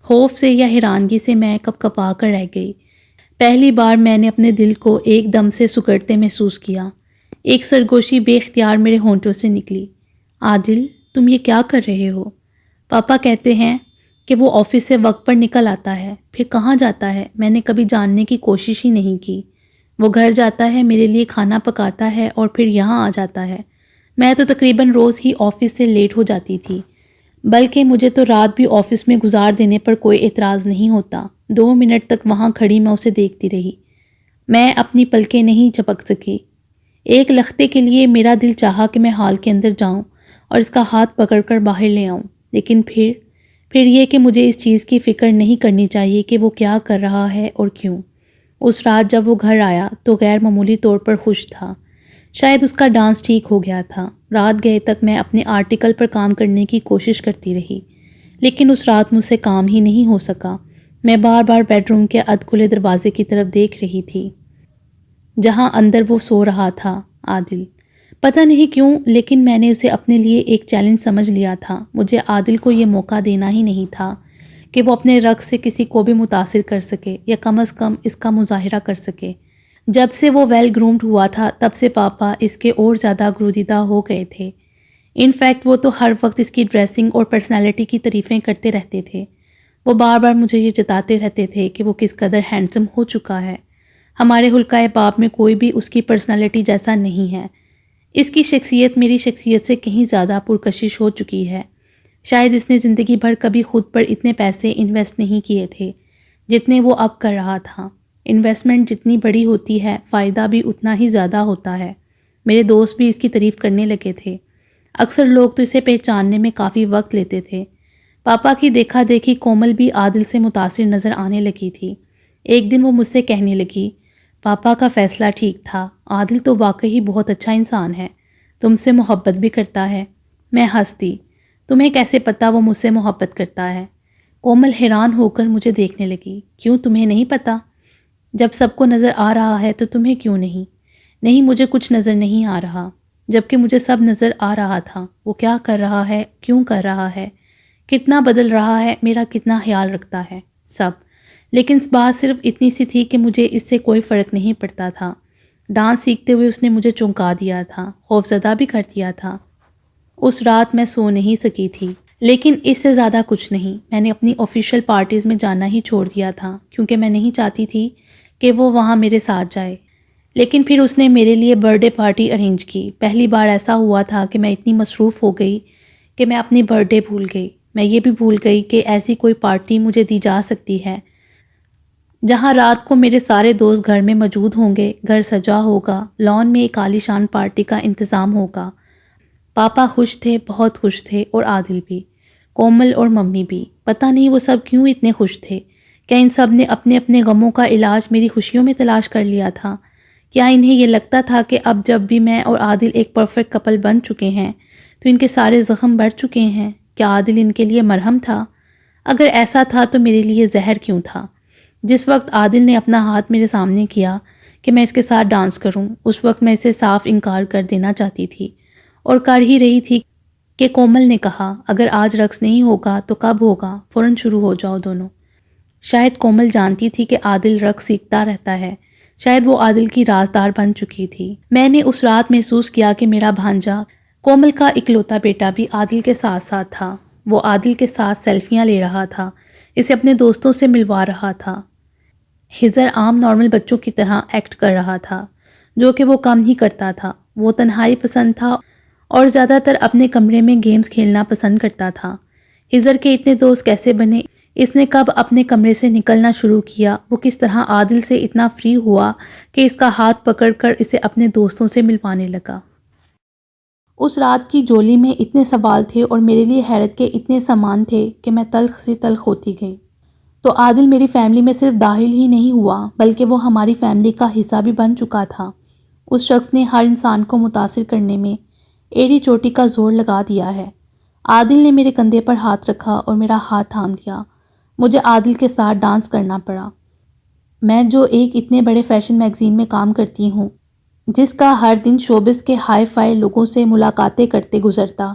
خوف سے یا حیرانگی سے میں کپ کپا کر رہ گئی۔ پہلی بار میں نے اپنے دل کو ایک دم سے سکڑتے محسوس کیا۔ ایک سرگوشی بے اختیار میرے ہونٹوں سے نکلی۔ عادل، تم یہ کیا کر رہے ہو؟ پاپا کہتے ہیں کہ وہ آفس سے وقت پر نکل آتا ہے، پھر کہاں جاتا ہے؟ میں نے کبھی جاننے کی کوشش ہی نہیں کی۔ وہ گھر جاتا ہے، میرے لیے کھانا پکاتا ہے اور پھر یہاں آ جاتا ہے۔ میں تو تقریباً روز ہی آفس سے لیٹ ہو جاتی تھی، بلکہ مجھے تو رات بھی آفس میں گزار دینے پر کوئی اعتراض نہیں ہوتا۔ 2 منٹ تک وہاں کھڑی میں اسے دیکھتی رہی۔ میں اپنی پلکیں نہیں جھپک سکی۔ ایک لختے کے لیے میرا دل چاہا کہ میں ہال کے اندر جاؤں اور اس کا ہاتھ پکڑ کر باہر لے آؤں، لیکن پھر یہ کہ مجھے اس چیز کی فکر نہیں کرنی چاہیے کہ وہ کیا کر رہا ہے اور کیوں۔ اس رات جب وہ گھر آیا تو غیر معمولی طور پر خوش تھا۔ شاید اس کا ڈانس ٹھیک ہو گیا تھا۔ رات گئے تک میں اپنے آرٹیکل پر کام کرنے کی کوشش کرتی رہی، لیکن اس رات مجھ سے کام ہی نہیں ہو سکا۔ میں بار بار بیڈ روم کے ادھ کھلے دروازے کی طرف دیکھ رہی تھی جہاں اندر وہ سو رہا تھا، عادل۔ پتہ نہیں کیوں، لیکن میں نے اسے اپنے لیے ایک چیلنج سمجھ لیا تھا۔ مجھے عادل کو یہ موقع دینا ہی نہیں تھا کہ وہ اپنے رقص سے کسی کو بھی متاثر کر سکے یا کم از کم اس کا مظاہرہ کر سکے۔ جب سے وہ ویل گرومڈ ہوا تھا تب سے پاپا اس کے اور زیادہ گرویدہ ہو گئے تھے۔ ان فیکٹ وہ تو ہر وقت اس کی ڈریسنگ اور پرسنالٹی کی تعریفیں کرتے رہتے تھے۔ وہ بار بار مجھے یہ جتاتے رہتے تھے کہ وہ کس قدر ہینڈسم ہو چکا ہے۔ ہمارے حلقۂ باب میں کوئی بھی اس کی پرسنالٹی جیسا نہیں ہے۔ اس کی شخصیت میری شخصیت سے کہیں زیادہ پرکشش ہو چکی ہے۔ شاید اس نے زندگی بھر کبھی خود پر اتنے پیسے انویسٹ نہیں کیے تھے جتنے وہ اب کر رہا تھا۔ انویسٹمنٹ جتنی بڑی ہوتی ہے فائدہ بھی اتنا ہی زیادہ ہوتا ہے۔ میرے دوست بھی اس کی تعریف کرنے لگے تھے۔ اکثر لوگ تو اسے پہچاننے میں کافی وقت لیتے تھے۔ پاپا کی دیکھا دیکھی کومل بھی عادل سے متاثر نظر آنے لگی تھی۔ ایک دن وہ مجھ سے کہنے لگی، پاپا کا فیصلہ ٹھیک تھا، عادل تو واقعی بہت اچھا انسان ہے، تم سے محبت بھی کرتا ہے۔ میں ہنس دی، تمہیں کیسے پتا وہ مجھ سے محبت کرتا ہے؟ کومل حیران ہو کر مجھے دیکھنے لگی، کیوں تمہیں نہیں پتا؟ جب سب کو نظر آ رہا ہے تو تمہیں کیوں نہیں؟ نہیں، مجھے کچھ نظر نہیں آ رہا، جبکہ مجھے سب نظر آ رہا تھا۔ وہ کیا کر رہا ہے، کیوں کر رہا ہے، کتنا بدل رہا ہے، میرا کتنا خیال رکھتا ہے، سب۔ لیکن بات صرف اتنی سی تھی کہ مجھے اس سے کوئی فرق نہیں پڑتا تھا۔ ڈانس سیکھتے ہوئے اس نے مجھے چونکا دیا تھا، خوفزدہ بھی کر دیا تھا۔ اس رات میں سو نہیں سکی تھی، لیکن اس سے زیادہ کچھ نہیں۔ میں نے اپنی آفیشیل پارٹیز میں جانا ہی چھوڑ دیا تھا کیونکہ میں نہیں چاہتی تھی کہ وہ وہاں میرے ساتھ جائے۔ لیکن پھر اس نے میرے لیے برتھ ڈے پارٹی ارینج کی۔ پہلی بار ایسا ہوا تھا کہ میں اتنی مصروف ہو گئی کہ میں اپنی برتھ ڈے بھول گئی۔ میں یہ بھی بھول گئی کہ ایسی کوئی پارٹی مجھے دی جا سکتی ہے جہاں رات کو میرے سارے دوست گھر میں موجود ہوں گے، گھر سجا ہوگا، لان میں ایک عالی شان پارٹی کا انتظام ہوگا۔ پاپا خوش تھے، بہت خوش تھے، اور عادل بھی، کومل اور ممی بھی۔ پتہ نہیں وہ سب کیوں اتنے خوش تھے۔ کیا ان سب نے اپنے اپنے غموں کا علاج میری خوشیوں میں تلاش کر لیا تھا؟ کیا انہیں یہ لگتا تھا کہ اب جب بھی میں اور عادل ایک پرفیکٹ کپل بن چکے ہیں تو ان کے سارے زخم بڑھ چکے ہیں؟ کیا عادل ان کے لیے مرہم تھا؟ اگر ایسا تھا تو میرے لیے زہر کیوں تھا؟ جس وقت عادل نے اپنا ہاتھ میرے سامنے کیا کہ میں اس کے ساتھ ڈانس کروں، اس وقت میں اسے صاف انکار کر دینا چاہتی تھی، اور کر ہی رہی تھی کہ کومل نے کہا، اگر آج رقص نہیں ہوگا تو کب ہوگا؟ فوراً شروع ہو جاؤ دونوں۔ شاید کومل جانتی تھی کہ عادل رقص سیکھتا رہتا ہے، شاید وہ عادل کی رازدار بن چکی تھی۔ میں نے اس رات محسوس کیا کہ میرا بھانجا، کومل کا اکلوتا بیٹا، بھی عادل کے ساتھ ساتھ تھا۔ وہ عادل کے ساتھ سیلفیاں لے رہا تھا، اسے اپنے دوستوں سے ملوا رہا تھا۔ ہزر عام نارمل بچوں کی طرح ایکٹ کر رہا تھا، جو کہ وہ کم ہی کرتا تھا۔ وہ تنہائی پسند تھا اور زیادہ تر اپنے کمرے میں گیمز کھیلنا پسند کرتا تھا۔ ہزر کے اتنے دوست کیسے بنے؟ اس نے کب اپنے کمرے سے نکلنا شروع کیا؟ وہ کس طرح عادل سے اتنا فری ہوا کہ اس کا ہاتھ پکڑ کر اسے اپنے دوستوں سے ملوانے لگا؟ اس رات کی جولی میں اتنے سوال تھے اور میرے لیے حیرت کے اتنے سامان تھے کہ میں تلخ سے تلخ ہوتی گئی۔ تو عادل میری فیملی میں صرف داخل ہی نہیں ہوا بلکہ وہ ہماری فیملی کا حصہ بھی بن چکا تھا۔ اس شخص نے ہر انسان کو متاثر کرنے میں ایڑی چوٹی کا زور لگا دیا ہے۔ عادل نے میرے کندھے پر ہاتھ رکھا اور میرا ہاتھ تھام دیا۔ مجھے عادل کے ساتھ ڈانس کرنا پڑا۔ میں جو ایک اتنے بڑے فیشن میگزین میں کام کرتی ہوں، جس کا ہر دن شوبز کے ہائی فائی لوگوں سے ملاقاتیں کرتے گزرتا،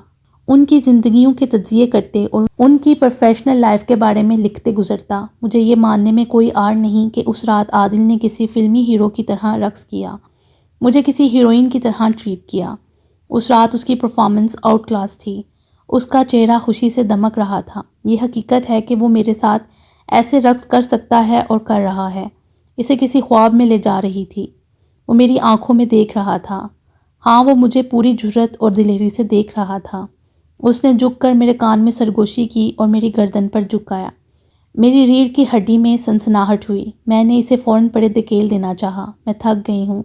ان کی زندگیوں کے تجزیے کرتے اور ان کی پروفیشنل لائف کے بارے میں لکھتے گزرتا، مجھے یہ ماننے میں کوئی آڑ نہیں کہ اس رات عادل نے کسی فلمی ہیرو کی طرح رقص کیا، مجھے کسی ہیروئن کی طرح ٹریٹ کیا۔ اس رات اس کی پرفارمنس آؤٹ کلاس تھی، اس کا چہرہ خوشی سے دمک رہا تھا۔ یہ حقیقت ہے کہ وہ میرے ساتھ ایسے رقص کر سکتا ہے اور کر رہا ہے، اسے کسی خواب میں لے جا رہی تھی۔ وہ میری آنکھوں میں دیکھ رہا تھا، ہاں وہ مجھے پوری جرت اور دلیری سے دیکھ رہا تھا۔ اس نے جھک کر میرے کان میں سرگوشی کی اور میری گردن پر جھکایا۔ میری ریڑھ کی ہڈی میں سنسناہٹ ہوئی۔ میں نے اسے فوراً پڑے دھکیل دینا چاہا۔ میں تھک گئی ہوں،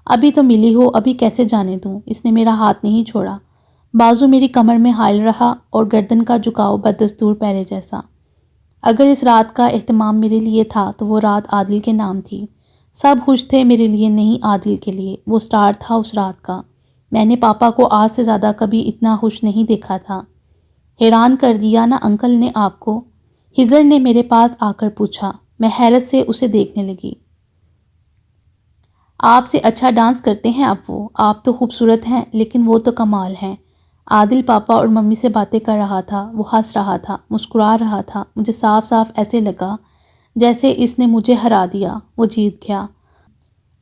ابھی تو ملی ہو، ابھی کیسے جانے دوں؟ اس نے میرا ہاتھ نہیں چھوڑا۔ بازو میری کمر میں حائل رہا اور گردن کا جھکاؤ بدستور پہلے جیسا۔ اگر اس رات کا اہتمام میرے لیے تھا تو وہ رات عادل کے نام تھی۔ سب خوش تھے میرے لیے، نہیں عادل کے لیے۔ وہ سٹار تھا اس رات کا۔ میں نے پاپا کو آج سے زیادہ کبھی اتنا خوش نہیں دیکھا تھا۔ حیران کر دیا نا انکل نے آپ کو؟ ہزر نے میرے پاس آ کر پوچھا۔ میں حیرت سے اسے دیکھنے لگی۔ آپ سے اچھا ڈانس کرتے ہیں آپ تو خوبصورت ہیں، لیکن وہ تو کمال ہیں۔ عادل پاپا اور ممی سے باتیں کر رہا تھا، وہ ہنس رہا تھا، مسکرا رہا تھا۔ مجھے صاف صاف ایسے لگا جیسے اس نے مجھے ہرا دیا، وہ جیت گیا۔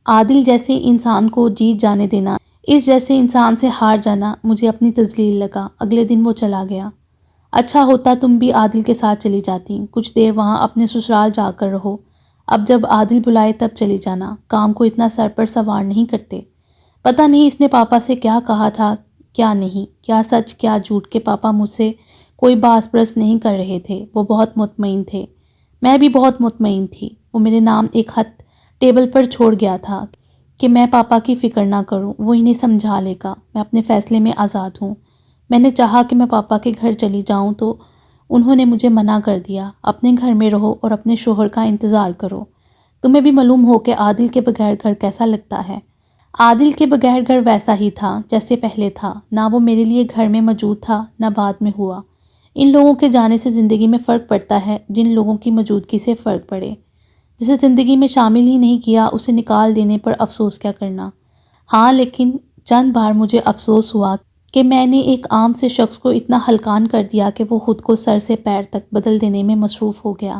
عادل جیسے انسان کو جیت جانے دینا، اس جیسے انسان سے ہار جانا مجھے اپنی تذلیل لگا۔ اگلے دن وہ چلا گیا۔ اچھا ہوتا تم بھی عادل کے ساتھ چلی جاتی، کچھ دیر وہاں اپنے سسرال جا کر رہو، اب جب عادل بلائے تب چلی جانا، کام کو اتنا سر پر سوار نہیں کرتے۔ پتہ نہیں اس نے پاپا سے کیا کہا تھا، کیا نہیں، کیا سچ کیا جھوٹ کہ پاپا مجھ سے کوئی باس پرس نہیں کر رہے تھے۔ وہ بہت مطمئن تھے، میں بھی بہت مطمئن تھی۔ وہ میرے نام ایک خط ٹیبل پر چھوڑ گیا تھا کہ میں پاپا کی فکر نہ کروں، وہ انہیں سمجھا لے گا، میں اپنے فیصلے میں آزاد ہوں۔ میں نے چاہا کہ میں پاپا کے گھر چلی جاؤں تو انہوں نے مجھے منع کر دیا، اپنے گھر میں رہو اور اپنے شوہر کا انتظار کرو۔ تمہیں بھی معلوم ہو کہ عادل کے بغیر گھر کیسا لگتا ہے۔ عادل کے بغیر گھر ویسا ہی تھا جیسے پہلے تھا، نہ وہ میرے لیے گھر میں موجود تھا نہ بعد میں ہوا۔ ان لوگوں کے جانے سے زندگی میں فرق پڑتا ہے جن لوگوں کی موجودگی سے فرق پڑے۔ جسے زندگی میں شامل ہی نہیں کیا اسے نکال دینے پر افسوس کیا کرنا۔ ہاں لیکن چند بار مجھے افسوس ہوا کہ میں نے ایک عام سے شخص کو اتنا ہلکان کر دیا کہ وہ خود کو سر سے پیر تک بدل دینے میں مصروف ہو گیا۔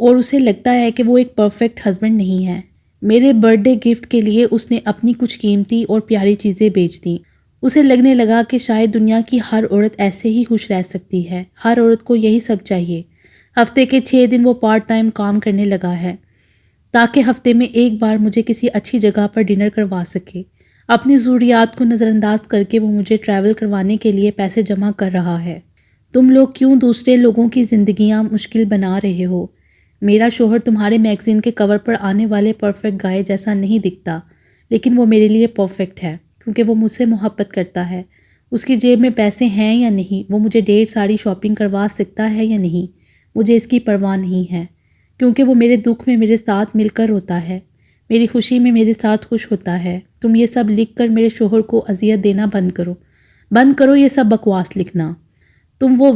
اور اسے لگتا ہے کہ وہ ایک پرفیکٹ ہسبینڈ نہیں ہے۔ میرے برتھ ڈے گفٹ کے لیے اس نے اپنی کچھ قیمتی اور پیاری چیزیں بیچ دیں۔ اسے لگنے لگا کہ شاید دنیا کی ہر عورت ایسے ہی خوش رہ سکتی ہے، ہر عورت کو یہی سب چاہیے۔ ہفتے کے 6 دن وہ پارٹ ٹائم کام کرنے لگا ہے تاکہ ہفتے میں ایک بار مجھے کسی اچھی جگہ پر ڈنر کروا سکے۔ اپنی ضروریات کو نظر انداز کر کے وہ مجھے ٹریول کروانے کے لیے پیسے جمع کر رہا ہے۔ تم لوگ کیوں دوسرے لوگوں کی زندگیاں مشکل بنا رہے ہو؟ میرا شوہر تمہارے میگزین کے کور پر آنے والے پرفیکٹ گائے جیسا نہیں دکھتا، لیکن وہ میرے لیے پرفیکٹ ہے کیونکہ وہ مجھ سے محبت کرتا ہے۔ اس کی جیب میں پیسے ہیں یا نہیں، وہ مجھے ڈھیر ساری شاپنگ کروا سکتا ہے یا نہیں، مجھے اس کی پرواہ نہیں ہے، کیونکہ وہ میرے دکھ میں میرے ساتھ مل کر روتا ہے، میری خوشی میں میرے ساتھ خوش ہوتا ہے۔ تم یہ سب لکھ کر میرے شوہر کو اذیت دینا بند کرو یہ سب بکواس لکھنا۔ تم وہ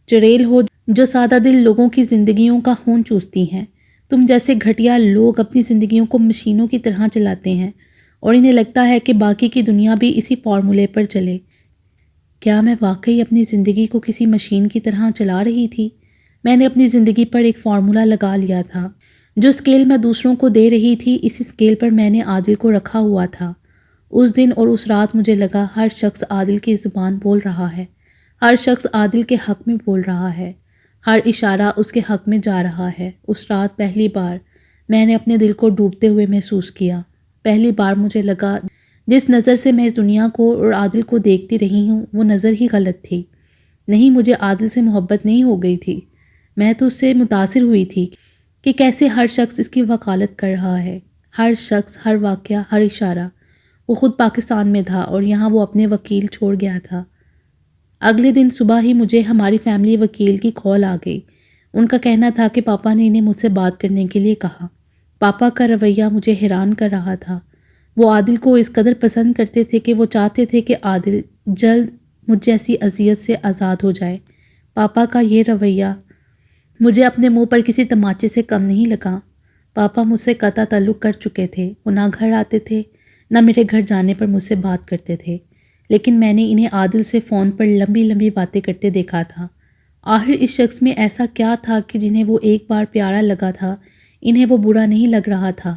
چڑیل ہو جو سادہ دل لوگوں کی زندگیوں کا خون چوستی ہیں۔ تم جیسے گھٹیا لوگ اپنی زندگیوں کو مشینوں کی طرح چلاتے ہیں اور انہیں لگتا ہے کہ باقی کی دنیا بھی اسی فارمولے پر چلے۔ کیا میں واقعی اپنی زندگی کو کسی مشین کی طرح چلا رہی تھی؟ میں نے اپنی زندگی پر ایک فارمولا لگا لیا تھا۔ جو اسکیل میں دوسروں کو دے رہی تھی، اسی اسکیل پر میں نے عادل کو رکھا ہوا تھا۔ اس دن اور اس رات مجھے لگا ہر شخص عادل کی زبان بول رہا ہے، ہر شخص عادل کے حق میں بول رہا ہے، ہر اشارہ اس کے حق میں جا رہا ہے۔ اس رات پہلی بار میں نے اپنے دل کو ڈوبتے ہوئے محسوس کیا۔ پہلی بار مجھے لگا جس نظر سے میں اس دنیا کو اور عادل کو دیکھتی رہی ہوں وہ نظر ہی غلط تھی۔ نہیں، مجھے عادل سے محبت نہیں ہو گئی تھی، میں تو اس سے متاثر ہوئی تھی کہ کیسے ہر شخص اس کی وکالت کر رہا ہے، ہر شخص، ہر واقعہ، ہر اشارہ۔ وہ خود پاکستان میں تھا اور یہاں وہ اپنے وکیل چھوڑ گیا تھا۔ اگلے دن صبح ہی مجھے ہماری فیملی وکیل کی کال آ گئی۔ ان کا کہنا تھا کہ پاپا نے انہیں مجھ سے بات کرنے کے لیے کہا۔ پاپا کا رویہ مجھے حیران کر رہا تھا۔ وہ عادل کو اس قدر پسند کرتے تھے کہ وہ چاہتے تھے کہ عادل جلد مجھ جیسی اذیت سے آزاد ہو جائے۔ پاپا کا یہ رویہ مجھے اپنے منہ پر کسی تماچے سے کم نہیں لگا۔ پاپا مجھ سے قطع تعلق کر چکے تھے، وہ نہ گھر آتے تھے نہ میرے گھر جانے پر مجھ سے بات کرتے تھے، لیکن میں نے انہیں عادل سے فون پر لمبی لمبی باتیں کرتے دیکھا تھا۔ آخر اس شخص میں ایسا کیا تھا کہ جنہیں وہ ایک بار پیارا لگا تھا انہیں وہ برا نہیں لگ رہا تھا؟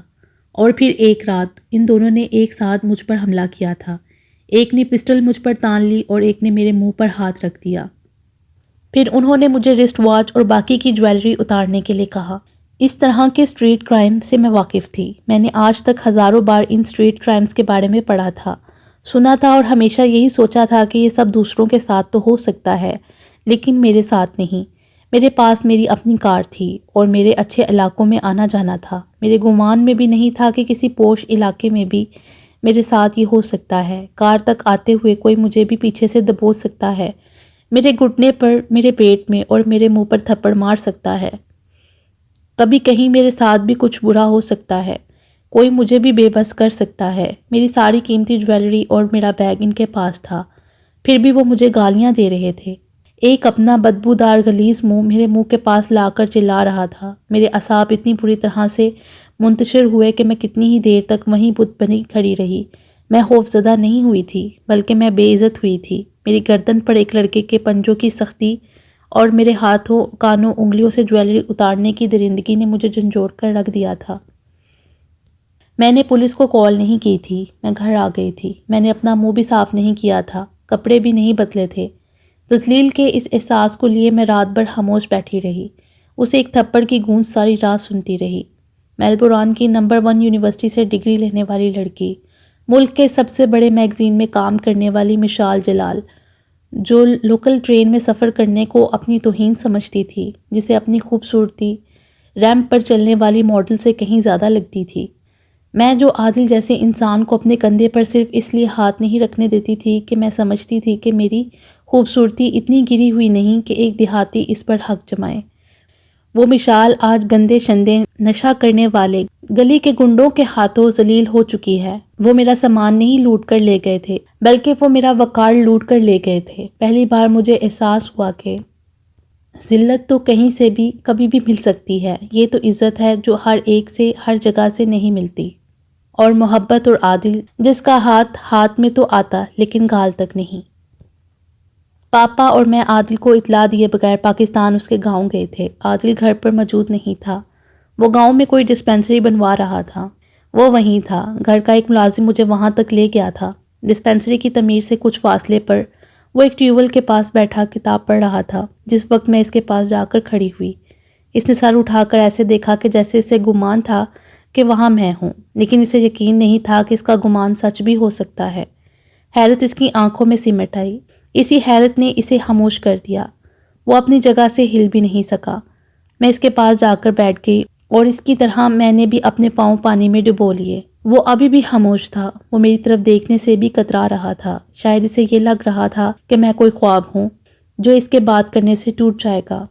اور پھر ایک رات ان دونوں نے ایک ساتھ مجھ پر حملہ کیا تھا۔ ایک نے پسٹل مجھ پر تان لی اور ایک نے میرے منہ پر ہاتھ رکھ دیا۔ پھر انہوں نے مجھے رسٹ واچ اور باقی کی جویلری اتارنے کے لیے کہا۔ اس طرح کے اسٹریٹ کرائم سے میں واقف تھی۔ میں نے آج تک ہزاروں بار ان اسٹریٹ کرائمز کے بارے میں پڑھا تھا، سنا تھا اور ہمیشہ یہی سوچا تھا کہ یہ سب دوسروں کے ساتھ تو ہو سکتا ہے لیکن میرے ساتھ نہیں۔ میرے پاس میری اپنی کار تھی اور میرے اچھے علاقوں میں آنا جانا تھا۔ میرے گمان میں بھی نہیں تھا کہ کسی پوش علاقے میں بھی میرے ساتھ یہ ہو سکتا ہے۔ کار تک آتے ہوئے کوئی مجھے بھی پیچھے سے دبوچ سکتا ہے، میرے گھٹنے پر، میرے پیٹ میں اور میرے منہ پر تھپڑ مار سکتا ہے۔ کبھی کہیں میرے ساتھ بھی کچھ برا ہو سکتا ہے، کوئی مجھے بھی بے بس کر سکتا ہے۔ میری ساری قیمتی جویلری اور میرا بیگ ان کے پاس تھا، پھر بھی وہ مجھے گالیاں دے رہے تھے۔ ایک اپنا بدبودار غلیظ منہ میرے منہ کے پاس لا کر چلا رہا تھا۔ میرے اعصاب اتنی بری طرح سے منتشر ہوئے کہ میں کتنی ہی دیر تک وہیں بت بنی کھڑی رہی۔ میں خوفزدہ نہیں ہوئی تھی بلکہ میں بے عزت ہوئی تھی۔ میری گردن پر ایک لڑکے کے پنجوں کی سختی اور میرے ہاتھوں، کانوں، انگلیوں سے جویلری اتارنے کی درندگی نے مجھے جھنجھوڑ کر رکھ دیا تھا۔ میں نے پولیس کو کال نہیں کی تھی، میں گھر آ گئی تھی۔ میں نے اپنا منہ بھی صاف نہیں کیا تھا، کپڑے بھی نہیں بدلے تھے۔ تذلیل کے اس احساس کو لیے میں رات بھر خاموش بیٹھی رہی، اسے ایک تھپڑ کی گونج ساری رات سنتی رہی۔ میلبورن کی نمبر 1 یونیورسٹی سے ڈگری لینے والی لڑکی، ملک کے سب سے بڑے میگزین میں کام کرنے والی مشال جلال، جو لوکل ٹرین میں سفر کرنے کو اپنی توہین سمجھتی تھی، جسے اپنی خوبصورتی ریمپ پر چلنے والی ماڈل سے کہیں زیادہ لگتی تھی۔ میں جو عادل جیسے انسان کو اپنے کندھے پر صرف اس لیے ہاتھ نہیں رکھنے دیتی تھی کہ میں سمجھتی تھی کہ میری خوبصورتی اتنی گری ہوئی نہیں کہ ایک دیہاتی اس پر حق جمائے، وہ مشال آج گندے شندے نشہ کرنے والے گلی کے گنڈوں کے ہاتھوں ذلیل ہو چکی ہے۔ وہ میرا سامان نہیں لوٹ کر لے گئے تھے بلکہ وہ میرا وقار لوٹ کر لے گئے تھے۔ پہلی بار مجھے احساس ہوا کہ ذلت تو کہیں سے بھی کبھی بھی مل سکتی ہے، یہ تو عزت ہے جو ہر ایک سے ہر جگہ سے نہیں ملتی، اور محبت اور عادل جس کا ہاتھ ہاتھ میں تو آتا لیکن گال تک نہیں۔ پاپا اور میں عادل کو اطلاع دیے بغیر پاکستان اس کے گاؤں گئے تھے۔ عادل گھر پر موجود نہیں تھا، وہ گاؤں میں کوئی ڈسپینسری بنوا رہا تھا۔ وہ وہیں تھا، گھر کا ایک ملازم مجھے وہاں تک لے گیا تھا۔ ڈسپینسری کی تعمیر سے کچھ فاصلے پر وہ ایک ٹیوب ویل کے پاس بیٹھا کتاب پڑھ رہا تھا۔ جس وقت میں اس کے پاس جا کر کھڑی ہوئی، اس نے سر اٹھا کر ایسے دیکھا کہ جیسے اسے گمان تھا کہ وہاں میں ہوں، لیکن اسے یقین نہیں تھا کہ اس کا گمان سچ بھی ہو سکتا ہے۔ حیرت اس کی آنکھوں میں سمٹ آئی، اسی حیرت نے اسے خاموش کر دیا۔ وہ اپنی جگہ سے ہل بھی نہیں سکا۔ میں اس کے پاس جا کر بیٹھ گئی اور اس کی طرح میں نے بھی اپنے پاؤں پانی میں ڈبو لیے۔ وہ ابھی بھی خاموش تھا، وہ میری طرف دیکھنے سے بھی کترا رہا تھا۔ شاید اسے یہ لگ رہا تھا کہ میں کوئی خواب ہوں جو اس کے بات کرنے سے ٹوٹ جائے گا۔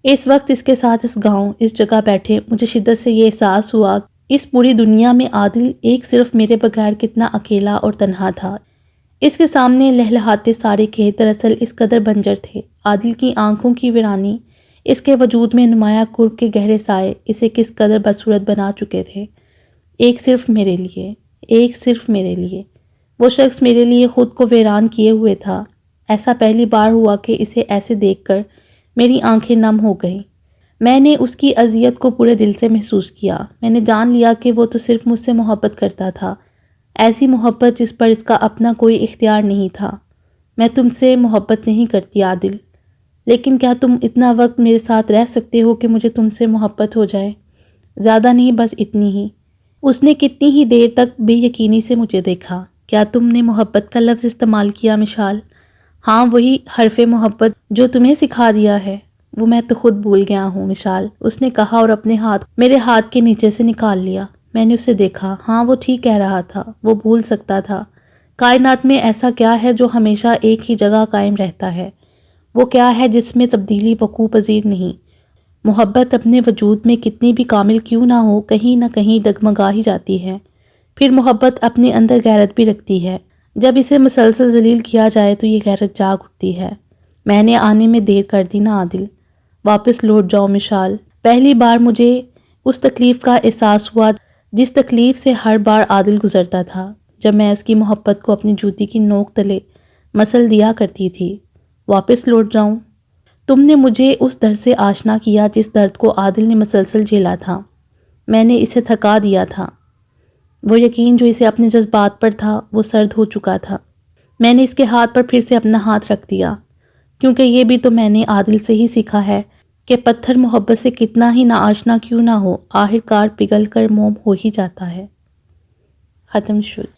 اس وقت اس کے ساتھ اس گاؤں، اس جگہ بیٹھے مجھے شدت سے یہ احساس ہوا اس پوری دنیا میں عادل ایک صرف میرے بغیر کتنا اکیلا اور تنہا تھا۔ اس کے سامنے لہلہاتے سارے کھیت دراصل اس قدر بنجر تھے۔ عادل کی آنکھوں کی ویرانی، اس کے وجود میں نمایاں قرب کے گہرے سائے اسے کس قدر بدصورت بنا چکے تھے۔ ایک صرف میرے لیے، ایک صرف میرے لیے، وہ شخص میرے لیے خود کو ویران کیے ہوئے تھا۔ ایسا پہلی بار ہوا کہ اسے ایسے دیکھ کر میری آنکھیں نم ہو گئیں۔ میں نے اس کی اذیت کو پورے دل سے محسوس کیا۔ میں نے جان لیا کہ وہ تو صرف مجھ سے محبت کرتا تھا، ایسی محبت جس پر اس کا اپنا کوئی اختیار نہیں تھا۔ میں تم سے محبت نہیں کرتی عادل، لیکن کیا تم اتنا وقت میرے ساتھ رہ سکتے ہو کہ مجھے تم سے محبت ہو جائے؟ زیادہ نہیں، بس اتنی ہی۔ اس نے کتنی ہی دیر تک بے یقینی سے مجھے دیکھا۔ کیا تم نے محبت کا لفظ استعمال کیا مشال؟ ہاں، وہی حرف محبت جو تمہیں سکھا دیا ہے۔ وہ میں تو خود بھول گیا ہوں مشال، اس نے کہا اور اپنے ہاتھ میرے ہاتھ کے نیچے سے نکال لیا۔ میں نے اسے دیکھا، ہاں وہ ٹھیک کہہ رہا تھا، وہ بھول سکتا تھا۔ کائنات میں ایسا کیا ہے جو ہمیشہ ایک ہی جگہ قائم رہتا ہے؟ وہ کیا ہے جس میں تبدیلی وقوع پذیر نہیں؟ محبت اپنے وجود میں کتنی بھی کامل کیوں نہ ہو، کہیں نہ کہیں ڈگمگا ہی جاتی ہے۔ پھر محبت اپنے اندر غیرت بھی رکھتی ہے۔ جب اسے مسلسل ذلیل کیا جائے تو یہ غیرت جاگ اٹھتی ہے۔ میں نے آنے میں دیر کر دی نا عادل، واپس لوٹ جاؤ مشال۔ پہلی بار مجھے اس تکلیف کا احساس ہوا جس تکلیف سے ہر بار عادل گزرتا تھا جب میں اس کی محبت کو اپنی جوتی کی نوک تلے مسل دیا کرتی تھی۔ واپس لوٹ جاؤں؟ تم نے مجھے اس درد سے آشنا کیا جس درد کو عادل نے مسلسل جھیلا تھا۔ میں نے اسے تھکا دیا تھا۔ وہ یقین جو اسے اپنے جذبات پر تھا وہ سرد ہو چکا تھا۔ میں نے اس کے ہاتھ پر پھر سے اپنا ہاتھ رکھ دیا، کیونکہ یہ بھی تو میں نے عادل سے ہی سیکھا ہے کہ پتھر محبت سے کتنا ہی ناآشنا کیوں نہ ہو، آخر کار پگھل کر موم ہو ہی جاتا ہے۔ ختم شد۔